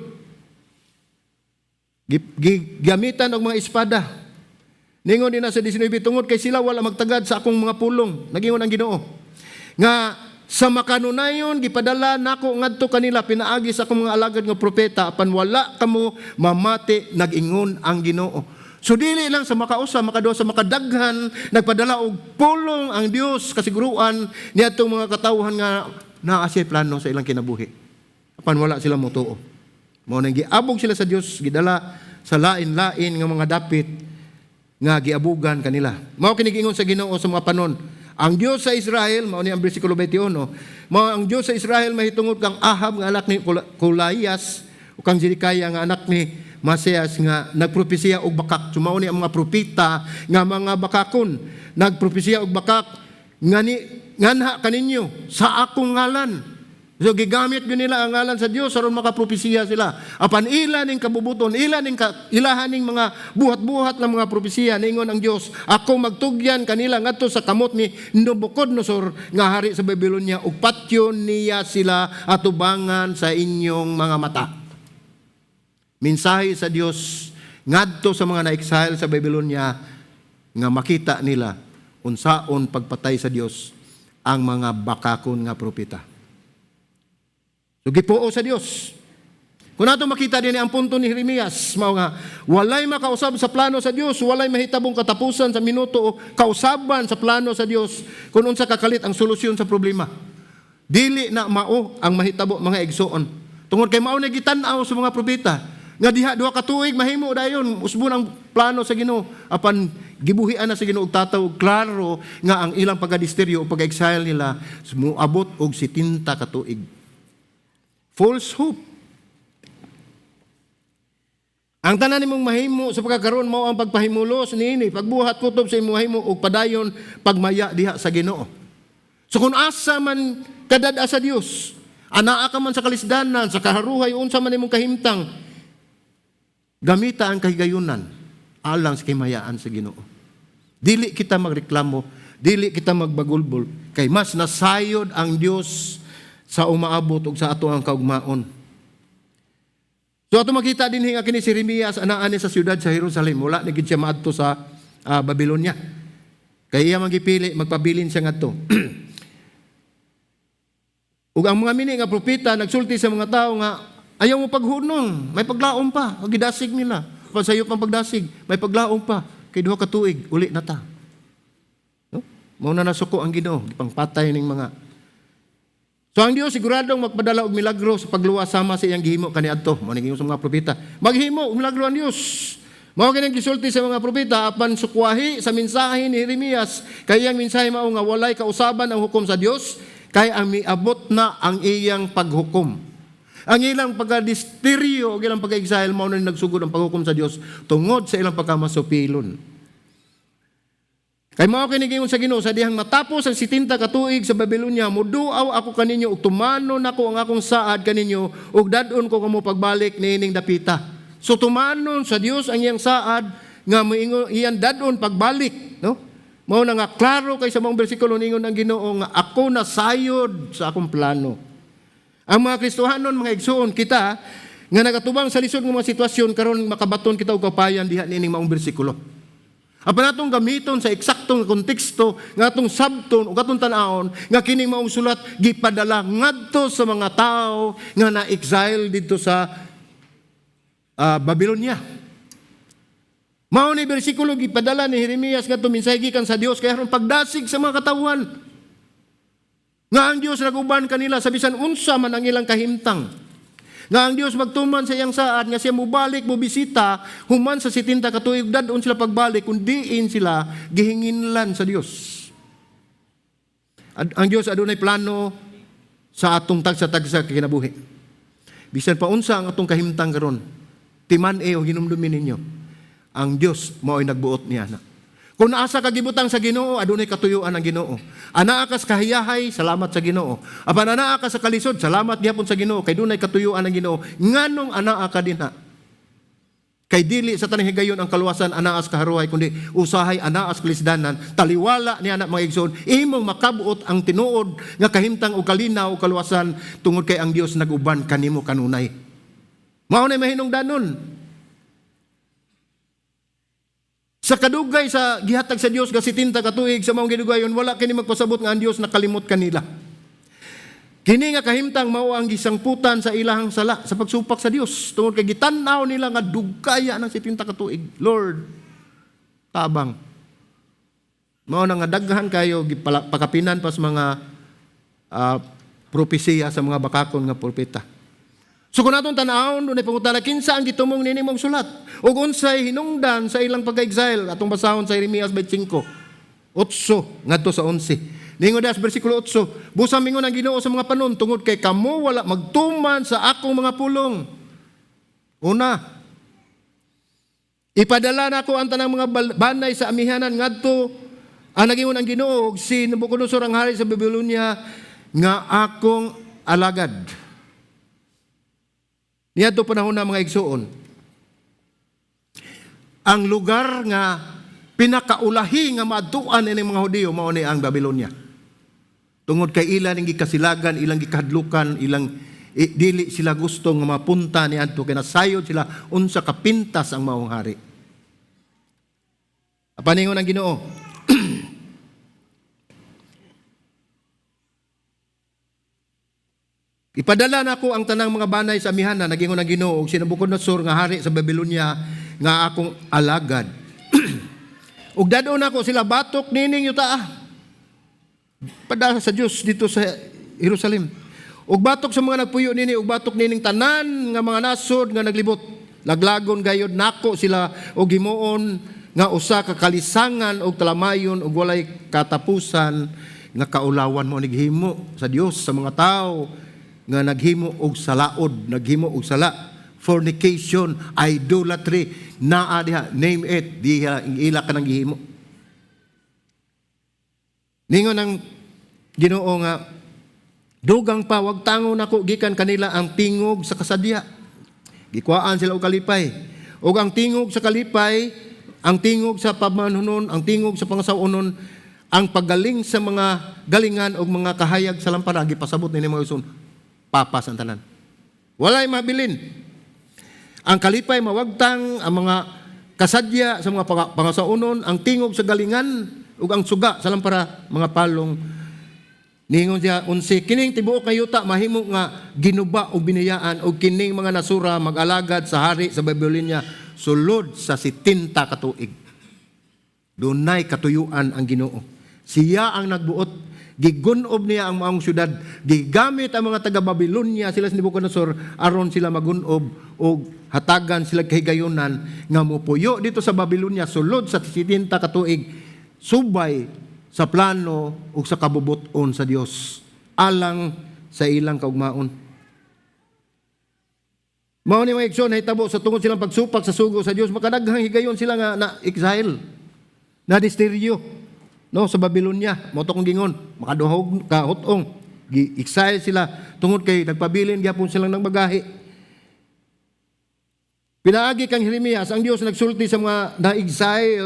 Gamitan og mga espada. Ningon din na sa 19, tungod kay sila wala magtagad sa akong mga pulong. Nagingon ang Ginoo nga sa makanunayon gipadala nako ngadto kanila pinaagi sa akong mga alagad nga propeta apan wala kamo mamati, nagingon ang Ginoo. So dili lang sa makausa, makaduha sa makadaghan, nagpadala og pulong ang Dios kasiguruan niadtong mga katawhan nga naa siya plano sa ilang kinabuhi. Apan wala sila motuo. Mao nang giabog sila sa Dios, gidala sa lain-lain nga mga dapit nga giabugan kanila. Mao kini giingon sa Ginoo sa mga panon. Ang Dios sa Israel, mao ni ang bersikulo 21, mao ang Dios sa Israel mahitungod kang Ahab nga anak ni Kulayas o kang Zedekaya nga anak ni Maseas nga nagpropesiya og bakak. Sumao ni ang mga propeta nga mga bakakon nagpropesiya og bakak nganha kaninyo sa akong ngalan. So gigamit gyud nila ang ngalan sa Dios aron makapropesiya sila. Apan ila ning kabubuton, ilahan ning mga buhat-buhat ng mga propesiya ningon ang Dios, ako magtugyan kanila ngadto sa kamot ni Nabucodonosor nga hari sa Babylonia ug patyon niya sila atubangan sa inyong mga mata. Mensahe sa Dios ngadto sa mga na-exile sa Babylonia nga makita nila unsaon pagpatay sa Dios ang mga bakakon nga propeta. So gipuo sa Dios. Kung nato makita din ang punto ni Jeremias, mao nga walay makausab sa plano sa Dios, walay mahitabong katapusan sa minuto o kausaban sa plano sa Dios kung unsa kakalit ang solusyon sa problema. Dili na mao ang mahitabo mga igsoon. Tungod kay mao na gitan-aw sa mga propeta nga diha duha ka tuig mahimo dayon usbon ang plano sa Ginoo apan gibuhian na sa Ginoo og tataw klaro nga ang ilang pagadisteryo o pag-exile nila moabot og 70 ka tuig. False hope. Ang tanan nimong mahimo sa pagkakaroon mao ang pagpahimulos niini, pagbuhat kutob sa imong mahimo og padayon pagmaya diha sa Ginoo. So kung asa man kadad sa Dios, anaa ka man sa kalisdanan, sa kaharuhay unsa man imong kahimtang, gamita ang kahigayunan alang sa kimayaan sa Ginoo. Dili kita magreklamo, dili kita magbagulbol, kay mas nasayod ang Dios sa umaabot ug sa ato ang kaugmaon. So ato makita din nga kini si Jeremias anaan ni sa siyudad sa Jerusalem, wala ni gid siya maadto sa Babylonia. Kay iya magipili magpabilin siya ngadto. Ug ang mga mini nga propeta nagsulti sa mga tao nga ayaw mo paghunong, may paglaom pa, ang gidasig nila. Pasayo pang pagdasig, may paglaom pa, kay duha ka tuig, uli na ta. No? Mao na nasuko ang Ginoo, gipangpatay ning mga. So ang Dios siguradong magpadala og milagro sa pagluwas sama sa iyang gihimo kaniadto. Mao ning sa mga propeta. Maghimo og milagro ang Dios. Mao kini gisulti sa mga propeta apan sukwahi sa mensahe ni Jeremias, kay ang mensahe mao nga walay kausaban ang hukom sa Dios, kay ang miabot na ang iyang paghukom. Ang ilang pagadisteryo o ilang pag-exile mao na nagsugod ang paghukom sa Dios tungod sa ilang pagkamasupilon. Kay mao kinigingon sa Ginoo, sa dihang matapos ang 70 ka tuig sa Babylonia, muduaw ako kaninyo ug tumanon ako ang akong saad kaninyo ug dadon ko kamo pagbalik niining dapita. So tumanon sa Dios ang iyang saad nga moingon iyan dadon pagbalik, no? Mao na nga klaro kay sa mga bersikulo ningon ang Ginoo nga ako nasayod sa akong plano. Ang mga Kristohanon, mga igsoon, kita nga nagatubang sa lisod ng mga sitwasyon karon makabaton kita og kapayan diha niining maong bersikulo. Apa natong gamiton sa eksaktong konteksto nga atong sabton ug atong tan-awon nga kining maong sulat gipadala ngadto sa mga tao nga na-exile didto sa Babylonia. Mao ni bersikulo gipadala ni Jeremias ngadto mensahe gikan sa Dios kay aron pagdasig sa mga katawhan nga ang Dios naguban kanila sa bisan unsa man ang ilang kahimtang. Nga ang Diyos magtuman sa iyang saad, nga siya mubalik, mubisita, human sa 70 ka tuig, dadon sila pagbalik, kung diin sila, gihinginlan sa Diyos. Ang Diyos adunay plano sa atong tagsa-tagsa kinabuhi. Bisan pa unsa ang atong kahimtang karon, timan o hinumdumin ninyo, ang Diyos mao'y nagbuot niya na. Kung naasa ka gibutang sa Ginoo, adunay katuyuan ang Ginoo. Anaa ka sa kahiyahay, salamat sa Ginoo. Apan anaa ka sa kalisod, salamat gihapon sa Ginoo. Kay dunay katuyuan ang Ginoo. Nganong anaa ka dinha? Kay dili sa tanang higayon ang kaluwasan anaa sa kaharuhay, kundi usahay anaa sa kalisdanan. Taliwala niya na mga igsoon, imong makabuot ang tinuod nga kahimtang o kalinaw o kaluwasan tungod kay ang Dios naguban kanimo kanunay. Mao na mahinungdanon. Sa kadugay sa gihatag sa Dios nga 70 ka tuig sa maong gidugayon, wala kini magpasabot nga ang Dios nakalimot kanila. Kini nga kahimtang mao ang gisangputan sa ilahang sala sa pagsupak sa Dios tungod kay gitan-aw nila nga dugaya ng 70 ka tuig. Lord, tabang. Mao na nga daghan kayo pakapinan pas mga propesiya sa mga bakakon nga propeta. So kung natong tanawon, dunay pangutana kinsa ang gitumong nini mong sulat? Ug unsay hinungdan sa ilang pag-exile atong basahon sa Jeremias 25, 8 ngadto sa 11. Ningon das bersikulo 8, busa mingon ang Ginoo sa mga panon tungod kay kamo wala magtuman sa akong mga pulong. Una, ipadala nako ang tanang mga banay sa amihanan ngadto ang nagingon ang Ginoo si Nabucodonosor ang hari sa Babylonia nga akong alagad. Niadto panahon na mga igsoon, ang lugar nga pinakaulahi nga maadtuan ini mga Hudiyo mao ni ang Babylonia. Tungod kay ilang gikasilagan, ilang gikahadlukan, ilang dili sila gusto nga mapunta niadto kay nasayod sila unsa kapintas ang maong hari. Apaningon ang Ginoo, ipadala nako ang tanang mga banay sa amihanan, nagingon ang Ginoo, si Nabucodonosor nga hari sa Babylonia nga akong alagad. Ug dadon nako sila batok nining yuta. Padala sa Dios dito sa Jerusalem. Ug batok sa mga nagpuyo nini, ug batok nining tanan nga mga nasod nga naglibot. Laglagon gayod nako sila og himuon nga usa ka kalisangan og talamayon ug walay katapusan nga kaulawan mo nighimo sa Dios sa mga tao nga naghimo og salaod, naghimo og sala, fornication, idolatry, naa diha, name it, diha ila ka nang gihimo. Ningon ang Ginoo nga dugang pa wag tango nako gikan kanila ang tingog sa kasadya. Gikuhaan sila og kalipay. Og ang tingog sa kalipay, ang tingog sa pamanunon, ang tingog sa pangasawonon, ang paggaling sa mga galingan og mga kahayag sa lampara gipasabot ni mga igsoon. Papas ang tanan. Walay mabilin. Ang kalipay mawagtang, ang mga kasadya sa mga pangasaunon, ang tingog sa galingan, ug ang suga sa lampara, mga palong. Ningon siya, unsi, kining tibuok nga yuta, mahimo nga ginuba o biniyaan, o kining mga nasura, mag-alagad sa hari sa Babylonia, sulod sa 70 ka tuig. Dunay katuyuan ang Ginoo. Siya ang nagbuot. Gigunob niya ang maong syudad. Gigamit ang mga taga-Babylonia, sila sa Nabucodonosor, aron sila magunob o hatagan sila kahigayonan nga mupuyo dito sa Babylonia sulod sa 70 ka tuig subay sa plano o sa kabubuton sa Dios alang sa ilang kaugmaon. Mao ni mga igsoon nahitabo sa tungod silang pagsupak sa sugo sa Dios, makadaghang higayon sila nga na exile, na disteryo. no, sa Babylonia. Mo to kung gingon, makaduhog kahutong. Gi-exile sila tungod kay nagpabilin gyapon silang ng bagahe. Pinaagi kang Jeremias, ang Dios nagsulti sa mga na-exile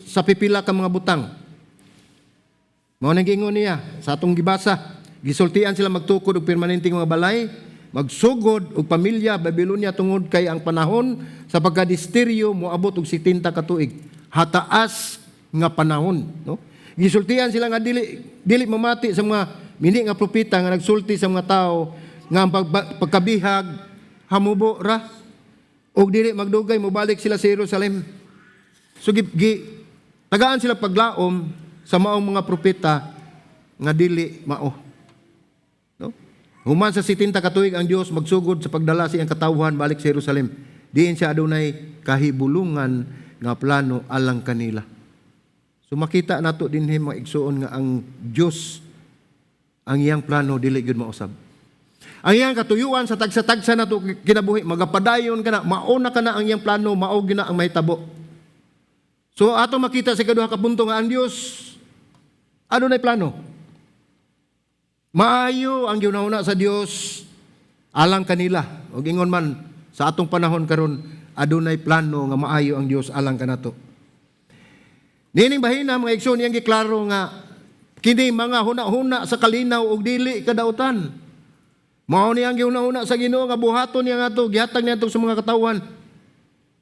sa pipila ka mga butang. Mao nang gingon niya sa atong gibasa, gisultian sila magtukod og permanenteng mga balay, magsugod og pamilya Babylonia tungod kay ang panahon sa pagkadisteryo moabot og 70 ka tuig. Hataas nga panahon, no? Gisultian sila nga dili mamati sa mga mini nga propeta nga nagsulti sa mga tao nga ang pagkabihag hamubo ra og dili magdugay mobalik sila sa Jerusalem. So tagaan sila paglaom sa maong mga propeta nga dili mao. No? Human sa 70 ka tuig ang Dios magsugod sa pagdala siyang katawhan balik sa Jerusalem. Diin siya adunay kahibulungan nga plano alang kanila. So makita nato dinhi mga igsuon nga ang Dios ang iyang plano dili gyud mausab. Ang iyang katuyuan sa tagsa-tagsa nato kinabuhi magapadayon kana mauna kana ang iyang plano mao gyud na ang mahitabo. So ato makita sa kaduha ka punto nga ang Dios adunay plano. Maayo ang ginahuna sa Dios alang kanila. O gingon man sa atong panahon karon adunay plano nga maayo ang Dios alang kanato. Nining bahina mga igsoon iyang giklaro nga kini mga huna-huna sa kalinaw ug dili kadautan. Mao ni ang gihuna-huna sa Ginoo nga buhaton niya ngadto gihatag niya sa mga katawan.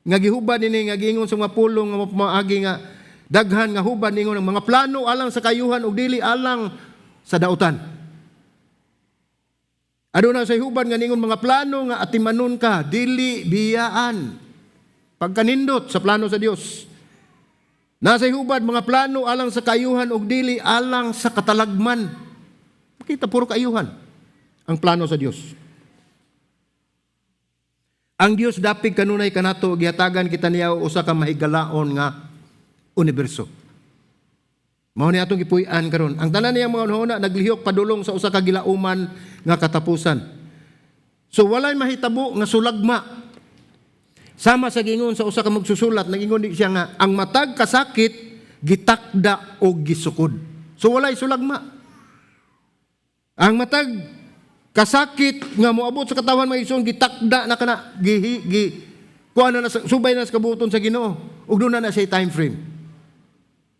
Nga gihubad ini nga giingon sa mga pulong nga maagi nga daghan nga hubad ningon ang mga plano alang sa kayuhan ug dili alang sa dautan. Aduna sa hubad nga ningon mga plano nga atimanon ka dili biyaan. Pagkanindot sa plano sa Dios. Nasa hubad mga plano alang sa kayuhan ug dili alang sa katalagman. Makita puro kayuhan ang plano sa Dios. Ang Dios dapig kanunay kanato gihatagan kita niya usa ka mahigalaon nga universo. Mao ni atong gipuy-an karon. Ang tanan niyang mga una naglihok padulong sa usa ka gilauman nga katapusan. So walay mahitabo nga sulagma. Sama sa gingon sa usa ka magsusulat, nagingon di siya nga ang matag kasakit gitakda o gisukod. So walay sulagma. Ang matag kasakit nga moabot sa katawan mga igsoon gitakda na kana kuana na subay na sa kabuton sa Ginoo ug doon na siya time frame.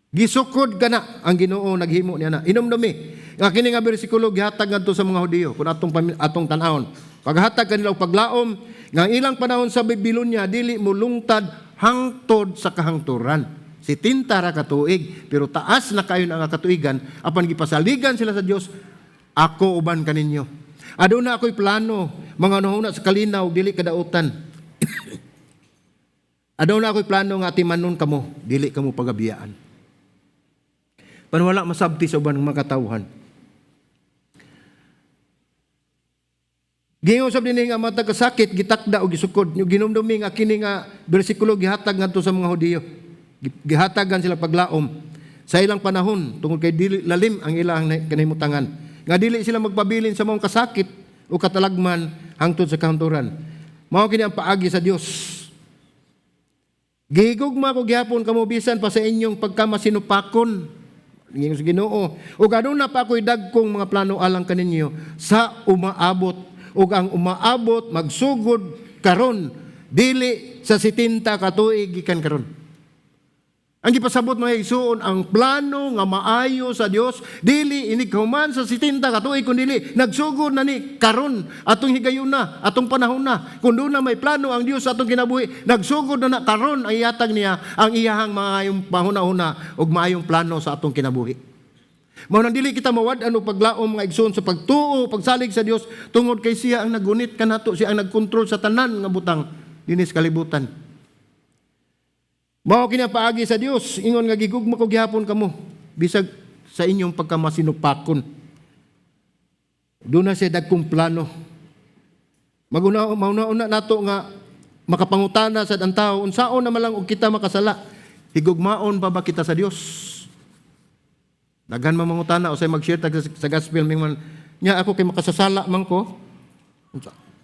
Gisukod kana ang Ginoo naghimo niya na. Inomdumi nga kini nga bersikulo gihatag ngadto sa mga Hudiyo kun atong tan-awon. Paghatag kanila og paglaom nga ilang panahon sa Babylonia dili mo lungtad hangtod sa kahangturan. Si tintara ka tuig pero taas na kayo ang katuigan apan gipasaligan sila sa Dios. Ako uban kaninyo. Aduna ako'y plano mga nuhuna sa kalinaw dili kadautan. Aduna ako'y plano nga atimanon kamo dili kamo pagabiyaan. Panwala masabti sa uban ng mga katawhan. Gingon sab dinhi nga matag kasakit gitakda o gisukod. Yung ginomdumi nga kini nga bersikulo gihatag ngadto sa mga Hudiyo. Gihatagan sila paglaom sa ilang panahon tungod kay dili lalim ang ilang kanimutangan. Nga dili sila magpabilin sa mga kasakit o katalagman hangtod sa kahunturan. Mao kini ang paagi sa Dios. Gihigugma ko gihapon kamo bisan pa sa inyong pagkamasinupakon. Gingon sa Ginoo. Ug aduna pa ako'y dagkong mga plano alang kaninyo sa umaabot ug ang umaabot magsugod karon dili sa 70 ka tuig gikan karon. Ang gipasabot mga igsoon ang plano nga maayo sa Dios dili inighuman sa 70 ka tuig kun dili nagsugod na ni karon atong higayuna atong panahon na kun doon na may plano ang Dios sa atong kinabuhi nagsugod na karon ang ihatag niya ang iyahang maayong panghuna-huna ug maayong plano sa atong kinabuhi. Mao nang dili kita mawad-an og paglaom nga igsoon sa pagtuo, pagsalig sa Dios tungod kay siya ang nagunit kanato, siya ang nagkontrol sa tanan nga butang dinis kalibutan. Mao kini paagi sa Dios, ingon nga gigugma ko gihapon kamo bisag sa inyong pagkamasinupakon. Doon na siya dagkong plano. Mauna nato nga makapangutana sa dantaw unsaon na malang og kita makasala. Higugmaon pa ba kita sa Dios? Daghan mamangutana o say mag-share sa gospel ming nya ako kay makasasala man ko.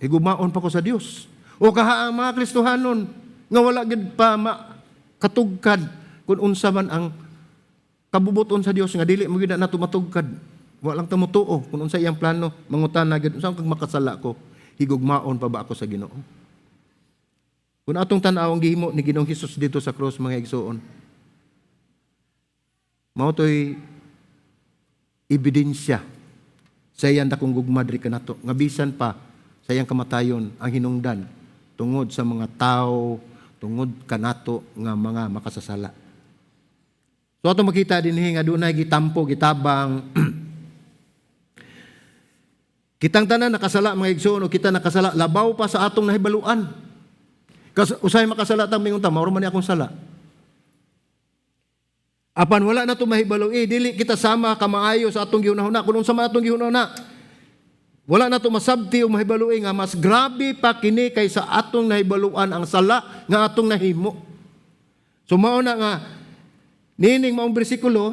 Higumaon pa ko sa Dios. O kaha ang mga Kristohanon nga wala gid pa katugkad kung unsa man ang kabubuton sa Dios nga dili mo gyud na tumatugkad. Wa lang ta motuo kun unsa iyang plano, mangutana gyud unsa kag makasala ko, higugmaon pa ba ako sa Ginoo? Kung atong tan-aw ang gihimo ni Ginoong Hesus dito sa cross, mga igsoon, mao toy ebidensya sa iyang dakong gugma diri kanato nga bisan pa sa iyang kamatayon ang hinungdan tungod sa mga tao, tungod kanato nga mga makasasala. So ato makita dinhi nga dunay gitampo, gitabang kitang tanan nakasala, mga igsoon, o kita nakasala labaw pa sa atong nahibaluan. Usay makasala tang mingon ta, mao man ni akong sala. Apan wala na to mahibalo, dili kita sama kamaayo sa atong gihunahuna. Kun unsa man atong gihunahuna, wala na to masabti o mahibalo nga mas grabe pa kini kaysa atong nahibaluan ang sala nga atong nahimo. So mao na nga nining maong bersikulo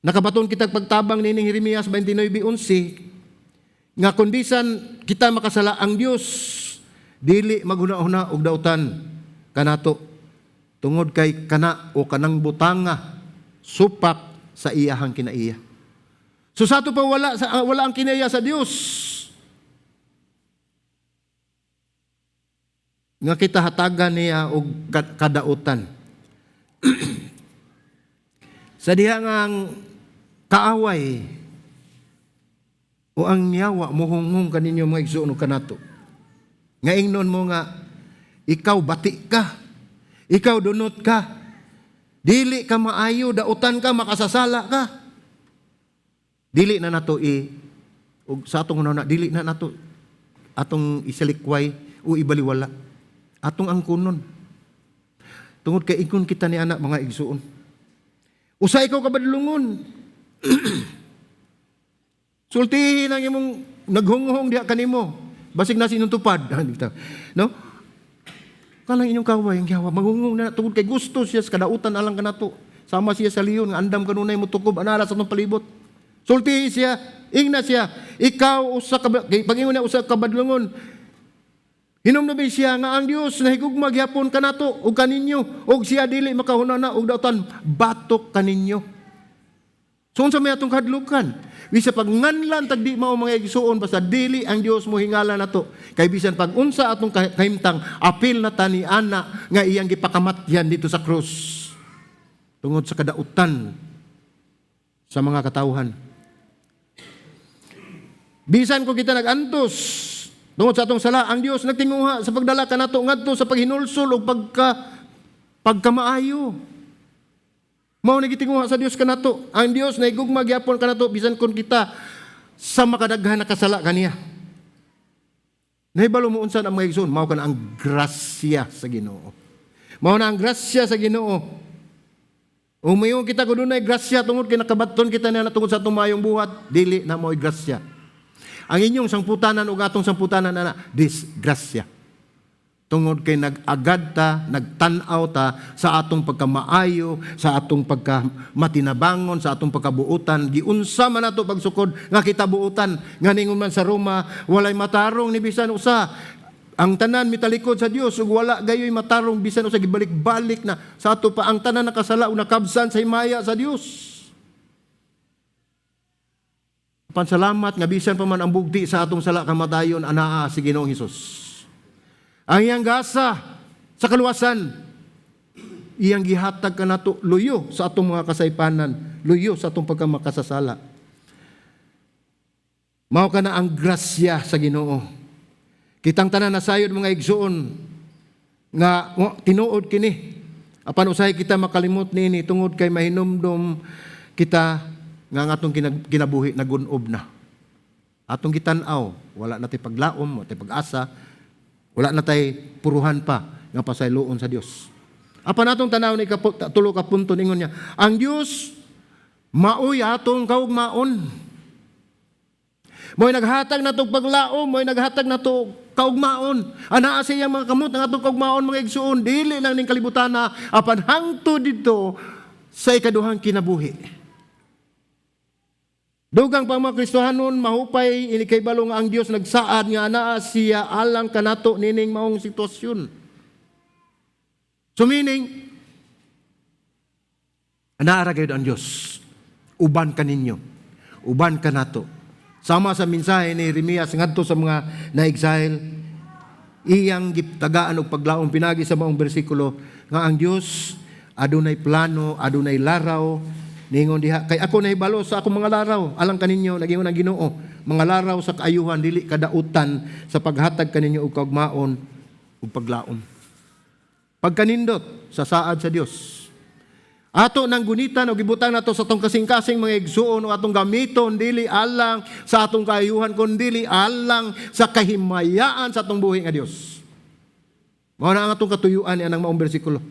nakabaton kitag pagtabang nining Jeremias 29:11 nga kun bisan kita makasala, ang Dios dili maghuna-huna og dautan kanato tungod kay kana o kanang butanga supak sa iyahang kinaiya. So sa ato pa wala ang kinaiya sa Dios nga kita hatagan niya og kadautan. Sa diha nga ang kaaway o ang niyawa muhunghong kaninyo, mga igsoon, kanato nga ingnon mo nga ikaw bati ka, ikaw dunot ka, dili ka maayo, dautan ka, makasasala ka. Dili na nato ug sa atong una dili na nato atong isalikway o ibaliwala atong angkunon. Tungod kay ikon kita ni anak, mga igsuon. Usa ikaw kabadlungon. Sultihin ang imong naghunghong diha kanimo. Basig na sinuntupad. No? Kalang inyong kaway, ang gihawa, maghungong na tungod kay gusto siya sa kadautan alang kanato. Sama siya sa liyon, nga andam kanunay mo tukob, anara sa itong palibot. Sulti siya, ingna siya, ikaw pag-ingon niya usa kabadlungon, hinumnubay siya nga ang Dios nahigugma gyapon kanato o kaninyo, og siya dili makahunana og dautan, batok kaninyo. So unsa may atong kadlukan? Bisa pag nganlan tagdi mao, mga igsuon, basta dili ang Dios mo hingala nato. Kay bisan pag unsa atong kahimtang apil na tani ana nga iyang gipakamatyan dito sa krus tungod sa kadautan sa mga katawhan. Bisan ko kita nagantos tungod sa atong sala, ang Dios nagtinguha sa pagdala kanato ngadto sa paghinulsol og pagkamaayo. Mao ni gitinguha sa Dios kanato. Ang Dios na igugma gyapon kanato bisan kon kita sa makadaghan na kasala kaniya. Nahibalo mo unsa ang mga igsoon, mao kana ang grasya sa Ginoo. Mao na ang grasya sa Ginoo. Umayon kita kun dunay grasya tungod kay nakabaton kita na tungod sa atong maayong buhat, dili na mo'y grasya. Ang inyong sangputanan ug atong sangputanan na disgrasya. Tungod kay nag-agad ta, nagtan-aw ta sa atong pagkamaayo, sa atong pagkamatinabangon, sa atong pagkabuutan. Giunsa man nato pagsukod nga kita buutan. Nga ningon man sa Roma, walay matarong ni bisan usa. Ang tanan mitalikod sa Dios ug wala gayoy matarong bisan usa, gibalik-balik na sa ato pa ang tanan nakasala o nakabsan sa himaya sa Dios. Pansalamat nga bisan pa man ang bugti sa atong sala kamatayon, anaa si Ginoong Hesus. Ang iyang gasa sa kaluwasan, iyang gihatag kanato luyo sa atong mga kasaypanan, luyo sa atong pagkamakasasala. Mao kana ang grasya sa Ginoo. Kitang tanan nasayod, mga igsuon, nga tinuod kini. Apan usahay kita makalimot niini tungod kay mahinumdum kita nga ang atong kinabuhi nagunob na. Atong gitan-aw, wala natay paglaom, wala natay pag-asa, wala natay puruhan pa nga pasayloon sa Dios. Apan atong tanaw ni tulo ka punto ningon niya, ang Dios maoy atong kaugmaon. Mo'y naghatag natong paglaom, mo'y naghatag nato kaugmaon. Anaa sa iyang mga kamot ang atong kaugmaon, mga igsuon, dili lang ning kalibutana, apan hangtod dito sa ikaduhang kinabuhi. Dugang pang mga Kristohanon, mahupay inikay-balo nga ang Dios nagsaad nga anaa siya alang kanato nining maong sitwasyon. So meaning, Anaara gayud ang Dios. Uban ka ninyo. Uban ka nato. Sama sa mensahe ni Jeremias ngadto sa mga na-exile, iyang gitagaan og paglaom pinagi sa maong bersikulo nga ang Dios adunay plano, adunay laraw ningon diha kay ako nahibalo sa akong mga laraw alang kaninyo nagingon ang Ginoo, mga laraw sa kaayuhan dili kadautan sa paghatag kaninyo og kaugmaon ug paglaom. Pagkanindot sa saad sa Dios. Ato nang gunitan o gibutang nato sa atong kasing-kasing mga igsuon o atong gamiton dili alang sa atong kaayuhan kundi alang sa kahimayaan sa atong buhi nga Dios. Mao na ang atong katuyuan ni anang maong bersikulo.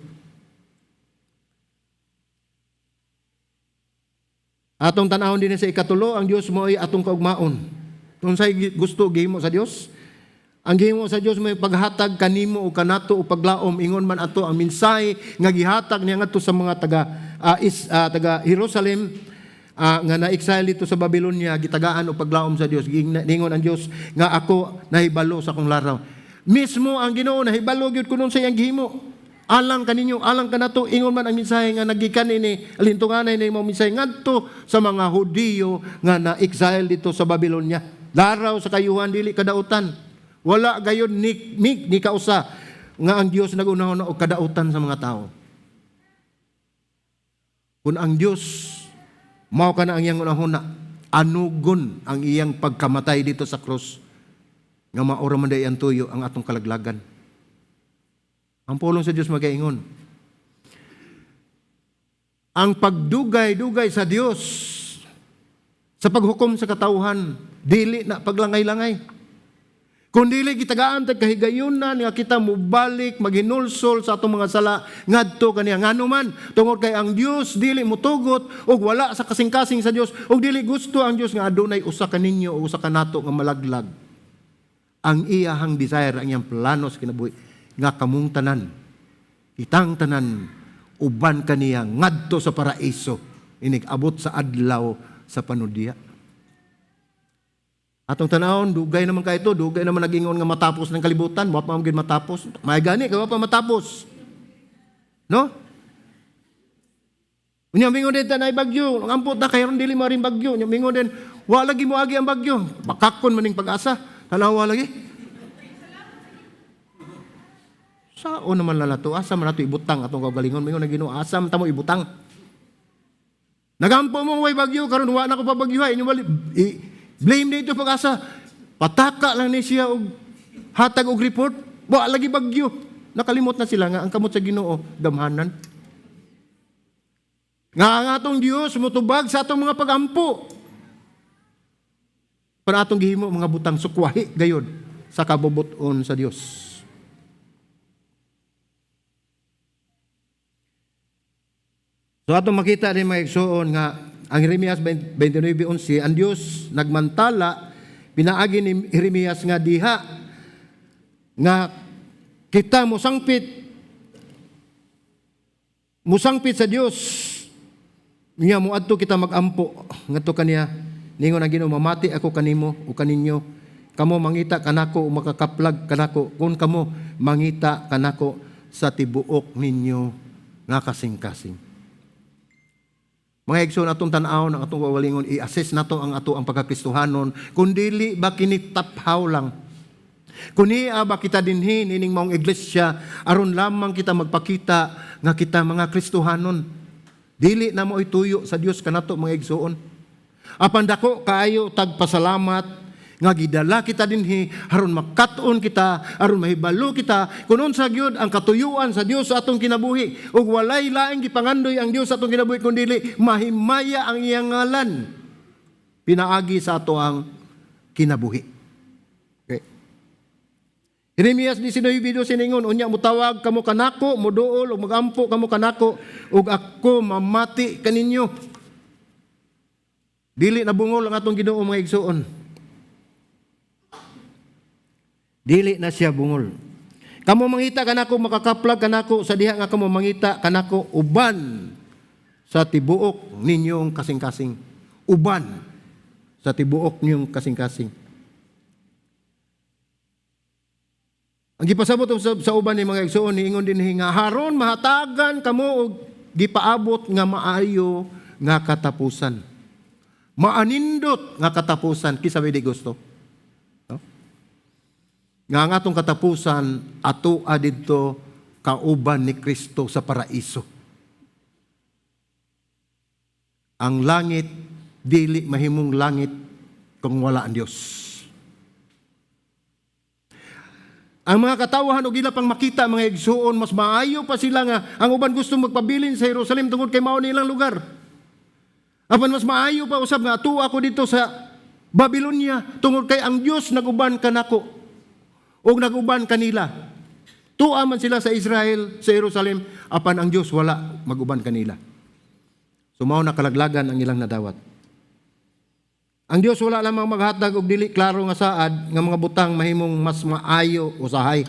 Atong tan-awon din sa ikatulo, ang Dios mo ay atong kaugmaon. Unsay gusto gihimo sa Dios? Ang gihimo sa Dios may paghatag kanimo o kanato o paglaom ingon man ato ang mensahe nga gihatag niya ngadto sa mga taga Jerusalem nga na-exile dito sa Babylonia gitagaan o paglaom sa Dios. Ingon ang Dios nga ako nahibalo sa akong laraw. Mismo ang Ginoo nahibalo gyud kunon sa iyang gihimo. Alang kaninyo, alang kanato ingon man ang mensahe nga nagikan ini alintunganay ni mo mensahe ngadto sa mga Hudiyo nga na-exile dito sa Babylonia. Laraw sa kayuhan dili kadautan. Wala gayon ni kausa nga ang Dios nagunahon og kadautan sa mga tao. Kung ang Dios mao kana ang iyang unahuna, anugon ang iyang pagkamatay dito sa krus nga maura man day ang tuyo ang atong kalaglagan. Ang pulong sa Dios magaingon. Ang pagdugay-dugay sa Dios sa paghukom sa katawhan dili na paglangay-langay. Kung dili gitagaan tag kahigayunan nga kita mubalik maghinulsol sa atong mga sala ngadto kaniya nganuman tungod kay ang Dios dili mutugot og wala sa kasing-kasing sa Dios og dili gusto ang Dios nga adunay usa ka ninyo o usa ka nato nga malaglag. Ang iyahang desire ang iyang plano sa kinabuhi nga kamong tanan kitang tanan uban kaniya ngadto sa paraiso inig abot sa adlaw sa panudiya. Atong tanawon, dugay naman ka ito, dugay naman nagingon nga matapos ng kalibutan, wa pa magin matapos. May gani, kaya wa pa matapos. No? Unya mingon din tanay bagyo, ang ampot na kayon dili mo rin bagyo. Unya mingon din, wa lagi mo agi ang bagyo. Bakakon maning pag-asa, tanawa lagi. Sao naman lalato, asa man nato ibutang atong kagalingon, mingon na Ginoo, asa man tamo ibutang. Nagampo mo way bagyo, karon wa na ko pa bagyo ha, inyo bali blame dito pag-asa. Pataka lang ni siya og hatag og report. Wa lagi bagyo. Nakalimot na sila nga ang kamot sa Ginoo damhanan. Nga ang atong Dios mutubag sa atong mga pagampo. Para atong gihimo mga butang sukwahi gayod sa kabubuton sa Dios. So atong makita din mga igsoon nga ang Jeremias 29:11, ang Dios nagmantala, pinaagi ni Jeremias nga diha, nga kita musangpit sa Dios, niya muadto kita magampo, ngadto kaniya, ningon ang Ginoo, mamati ako kanimo o kaninyo, kamo mangita kanako o makakaplag kanako, kung kamo mangita kanako sa tibuok ninyo nga kasing-kasing. Mga igsoon atong tan-aw ng atong wawalingon i-assess nato ang ato ang pagkakristohanon kung dili ba kini taphaw lang. Kuni ba kita dinhi nining maong iglesia aron lamang kita magpakita nga kita mga Kristohanon. Dili na mo ituyo sa Dios kanato mga igsoon. Apan dako kaayo tagpasalamat nga gidala kita dinhi aron makatuon kita, aron mahibalo kita kun unsa gyud ang katuyuan sa Dios sa atong kinabuhi ug walay laing gipangandoy ang Dios sa atong kinabuhi kundi mahimaya ang iyang ngalan pinaagi sa ato ang kinabuhi. Okay. Jeremias 19:2 siningon unya mutawag kamo kanako moduol ug magampo kamo kanako ug ako mamati kaninyo. Dili na bungol ang atong Ginoo mga igsoon. Dili na siya bungol. Kamo mangita kanako makakaplag kanako sa diha nga kamo mangita kanako uban sa tibuok ninyong kasing-kasing. Uban sa tibuok ninyong kasing-kasing. Ang gipasabot sa uban ni mga igsoon niingon din nga haron mahatagan kamo og gipaabot nga maayo nga katapusan. Maanindot nga katapusan kisa di gusto. No? Nga ang atong katapusan ato didto kauban ni Kristo sa paraiso. Ang langit dili mahimong langit kung wala ang Dios. Ang mga katawhan og ila pang makita mga igsuon mas maayo pa sila nga ang uban gusto magpabilin sa Jerusalem tungod kay mao nilang lugar. Apan mas maayo pa usab nga ato ako dito sa Babylonia tungod kay ang Dios naguban kanako ug naguban kanila. Tuwa man sila sa Israel, sa Jerusalem, apan ang Dios wala maguban kanila. So mao na kalaglagan ang ilang nadawat. Ang Dios wala lamang maghatag og dili klaro nga saad nga mga butang mahimong mas maayo usahay.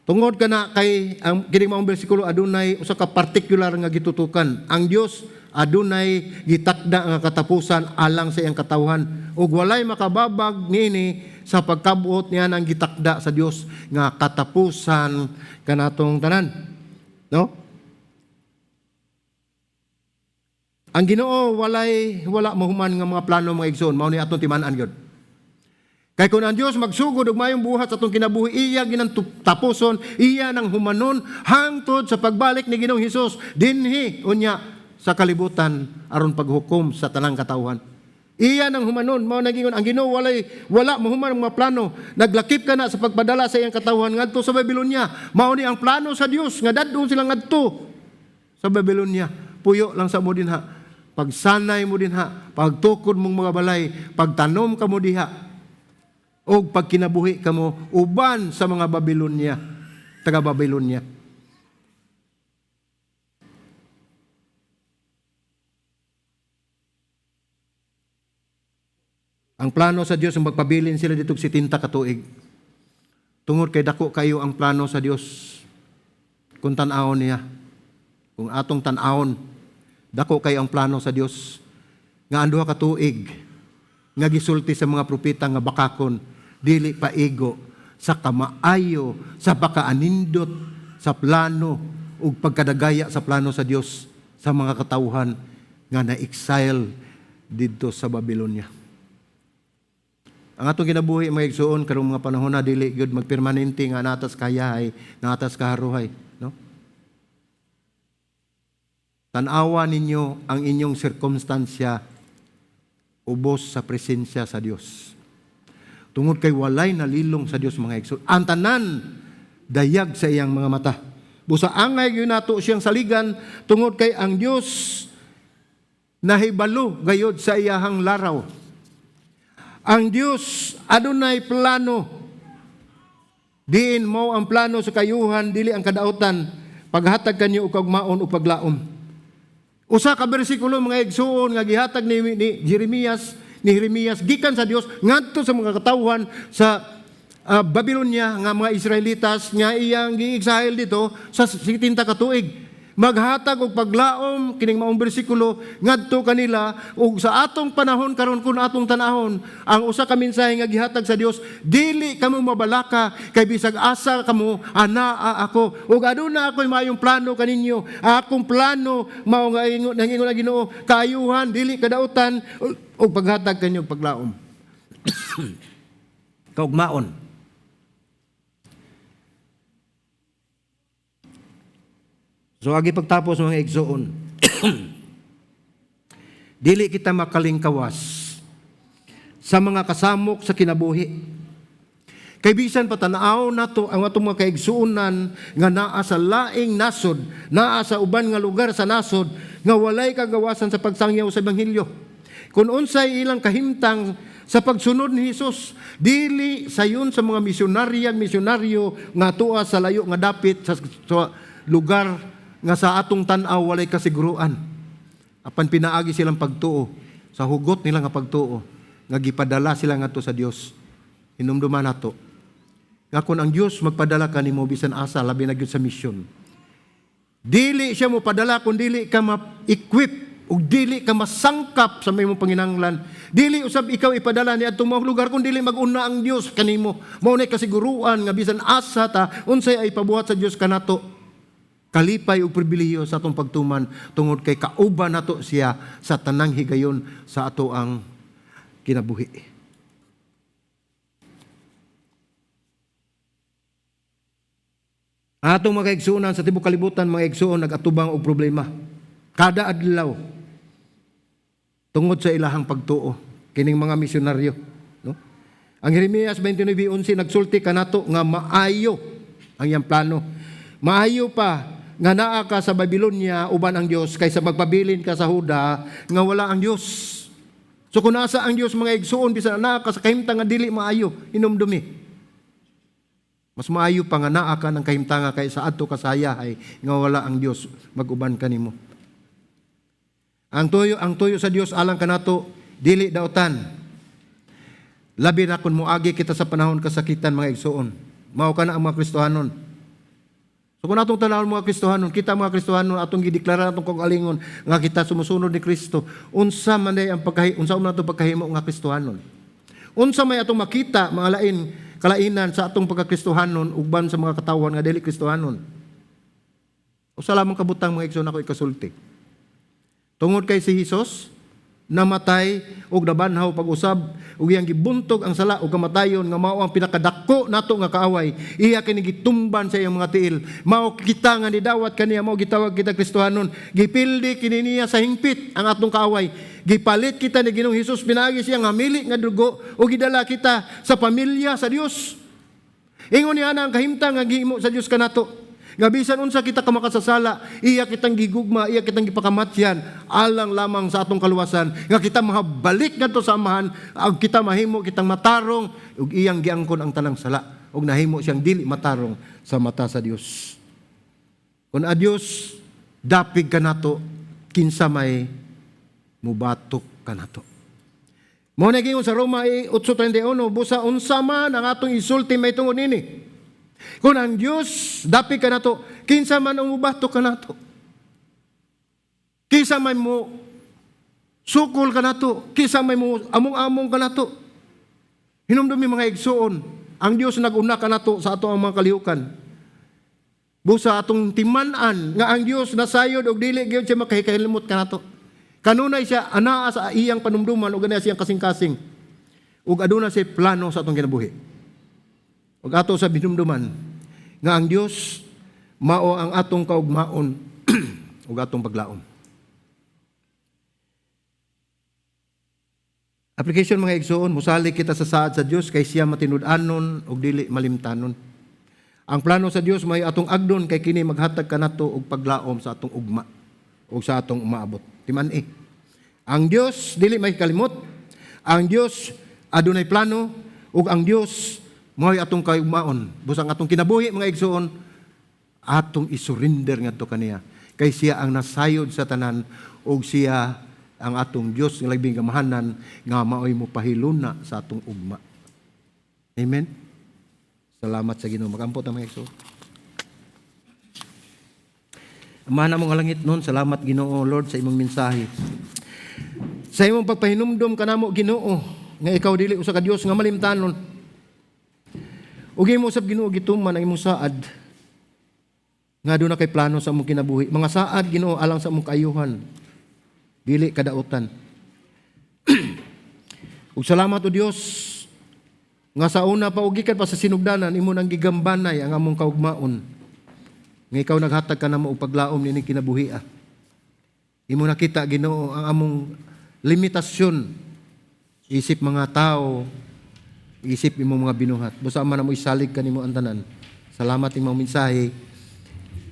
Tungod kana kay ang kini maong bersikulo adunay usa ka particular nga gitutukan. Ang Dios adunay gitakda nga katapusan alang sa iyang katawhan ug walay makababag niini sa pagkabuot niya nang gitakda sa Dios nga katapusan kanatong tanan. No? Ang Ginoo wala mahuman nga mga plano mga igsoon mao ni atong timan-an gyud. Kay kun ang Dios magsugod og mayong buhat sa atong kinabuhi iya ginantapuson iya nang humanon hangtod sa pagbalik ni Ginoong Hesus dinhi unya sa kalibutan aron paghukom sa tanang katawhan. Iya nang humanon mao nagingon ang Ginoo wala mahuman mga plano naglakip kana sa pagpadala sa iyang katawhan ngadto sa Babylonia. Mao ni ang plano sa Dios nga dadton sila ngadto sa Babylonia. Puyo lang sa mo dinha. Pagsanay mo dinha, pagtukod mong mga balay, pagtanom ka mo diha, o pagkinabuhi ka mo, uban sa mga Babylonia, taga Babylonia. Ang plano sa Dios ang magpabilin sila dito 70 katuig. Tungod kay dako kayo ang plano sa Dios. Kung tan-awon niya, kung atong tan-awon, dako kayo ang plano sa Dios nga anduha ka tuig nga gisulti sa mga propeta nga bakakon dili paigo sa kamaayo sa pakaanindot sa plano ug pagkadagaya sa plano sa Dios sa mga katawhan nga na-exile didto sa Babylonia. Ang atong kinabuhi mga igsoon karong mga panahon na dili gyud magpermanente nga natas kayahay, natas kaharuhay, no? Tanawa ninyo ang inyong sirkumstansya ubos sa presensya sa Dios. Tungod kay walay nalilong sa Dios mga igsoon. Ang tanan dayag sa iyang mga mata. Busa angay gyud nato siyang saligan tungod kay ang Dios nahibalo gayod sa iyahang laraw. Ang Dios adunay plano. Diin mo ang plano sa kayuhan dili ang kadaotan paghatag kanyo og kagmaon o paglaom. Usa ka bersikulo mga igsoon nga gihatag ni Jeremias gikan sa Dios ngadto sa mga katawhan sa Babylonia nga mga Israelitas nga iyang gi-exile dito sa 70 ka tuig. Maghatag og paglaom kining maong bersikulo ngadto kanila ug sa atong panahon karon kun atong tanahon ang usa ka mensahe nga gihatag sa Dios dili kamo mabalaka kay bisag asa kamo anaa ako ug aduna ako'y mayong plano kaninyo akong plano mao nga ingon na Ginoo kaayuhan dili kadaotan ug paghatag kanyo paglaom kaugmaon. So agi pagtapos mga igsoon. Dili kita makalingkawas sa mga kasamok sa kinabuhi. Kay bisan patanaw nato ang atong mga kaigsuonan nga naa sa laing nasod, naa sa uban nga lugar sa nasod nga walay kagawasan sa pagsangyaw sa ebanghelyo. Kung unsay ilang kahimtang sa pagsunod ni Hesus, dili sayon sa mga misyonaryo nga tuwa sa layo nga dapit sa lugar nga sa atong tan-aw walay kasiguruan. Apan pinaagi silang pagtuo sa hugot nila nga pagtuo nga gipadala sila ngadto sa Dios. Hinumduman nato nga kun ang Dios magpadala kanimo bisan asa labi na gyud sa misyon. Dili siya mo padala kun dili ka ma-equip ug dili ka masangkap sa imong panginahanglan. Dili usab ikaw ipadala ni adtong mga lugar kun dili mag-una ang Dios kanimo. Mao nay kasiguruan nga bisan asa ta unsay ay pabuhat sa Dios kanato. kalipay ug pribilehiyo sa atong pagtuman tungod kay kauban nato siya sa tanang higayon sa ato ang kinabuhi. Atong mga igsuonan sa tibuok kalibutan, mga igsuon nagatubang og problema kada adlaw tungod sa ilahang pagtuo kining mga misyonaryo, no? Ang Jeremias 29:11 nagsulti kanato nga maayo ang iyang plano. Maayo pa nga naa ka sa Babylonia uban ang Dios kaysa magpabilin ka sa Huda nga wala ang Dios. So kung nasa ang Dios, mga igsuon, bisan naa ka sa kahimtang nga dili maayo, hinumdumi. Mas maayo pa nga naa ka ng kahimtanga kaysa adto ka sa hayahay nga wala ang Dios mag-uban kanimo. Ang tuyo sa Dios alang kanato dili daotan. Labi na kun moagi kita sa panahon kasakitan, mga igsuon. Mao kana ang mga Kristohanon. So kung atong tanawon mga Kristohanon, kita mga Kristohanon atong gideklara atong kagalingon nga kita sumusunod ni Kristo. Unsa man day ang unsa man atong pagkahimo nga Kristohanon? Unsa may atong makita mga lain kalainan sa atong pagkakristohanon ugban sa mga katawan nga dili Kristohanon? Usa lamang kabutang, mga igsoon, ako ikasulti. Tungod kay si Hesus namatay ug nabanhaw pag-usab ug iyang gibuntog ang sala ug kamatayon nga mao ang pinakadako nato nga kaaway, iya kini gitumban sa iyang mga tiil. Mao kita nga nidawat kaniya, mao gitawag kita Kristohanon. Gipildi kini niya sa hingpit ang atong kaaway. Gipalit kita ni Ginoong Hesus, pinagi siya nga mili nga dugo ug gidala kita sa pamilya sa Dios. Ingon niya na ang kahimtang nga gihimo sa Dios kanato. Nga bisan unsa kita ka makasasala, iya kitang gigugma, iya kitang gipakamatyan alang lamang sa atong kaluwasan, nga kita mahabalik ngadto sa amahan, ug kita mahimo kitang matarong ug iyang giangkon ang tanang sala ug nahimo siyang dili matarong sa mata sa Dios. Kun a Dios dapig kanato, kinsa may mubatok kanato. Mao na gingon sa Roma 8:31, busa unsa man ang atong isulti may tungod nini. Kung ang Diyos dapig kanato, kinsa man ang mubatok kanato? Kinsa may mo sukol kanato? Kinsa may mo among-among kanato? Hinumdumi, mga igsuon, ang Diyos nag-una kanato sa ato ang mga kalihukan. Busa atong timan-an nga ang Diyos nasayod og dili gyud siya makahikalimot kanato. Kanunay siya anaa sa iyang panumduman ug ganaya siyang kasing-kasing. Ug aduna siya plano sa atong kinabuhi. Ug ato sa binumduman nga ang Dios mao ang atong kaugmaon ug atong paglaom. Application, mga igsoon, musalig kita sa saad sa Dios kay siya matinud-anon ug dili malimtanon. Ang plano sa Dios may atong agdon kay kini maghatag kanato og paglaom sa atong ugma ug sa atong umaabot. Timan-i. Ang Dios dili may kalimot. Ang Dios adunay plano ug ang Dios mao atong kaugmaon. Busang atong kinabuhi, mga igsoon, atong isurrender ngadto kaniya. Kay siya ang nasayod sa tanan ug siya ang atong Dios nga labing kamahanan nga maoy mo pahiluna sa atong ugma. Amen. Salamat sa Ginoo. Magampot ang mga igsoon. Ama na mong langit noon, salamat Ginoo Lord sa imong mensahe. Sa imong pagpahinumdom kanamo Ginoo nga ikaw dili usa ka Dios nga malimtanon. Ug imo usab Ginoo gituman ang imong saad nga aduna kay plano sa among kinabuhi. Mga saad Ginoo alang sa among kaayuhan, dili kadaotan. Ug salamat o Dios nga sa una pa ug gikan pa sa sinugdanan imo nang gigambanay ang among kaugmaon. Nga ikaw naghatag kanamo og paglaom nining kinabuhi. Imo nakita Ginoo ang among limitasyon, isip mga tao, isip imong mga binuhat. Busa man mo isalig kanimo ang tanan. Salamat imong mensahe.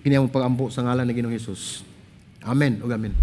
Kini among pagampo sa ngalan ni Ginoong Hesus. Amen ug amen.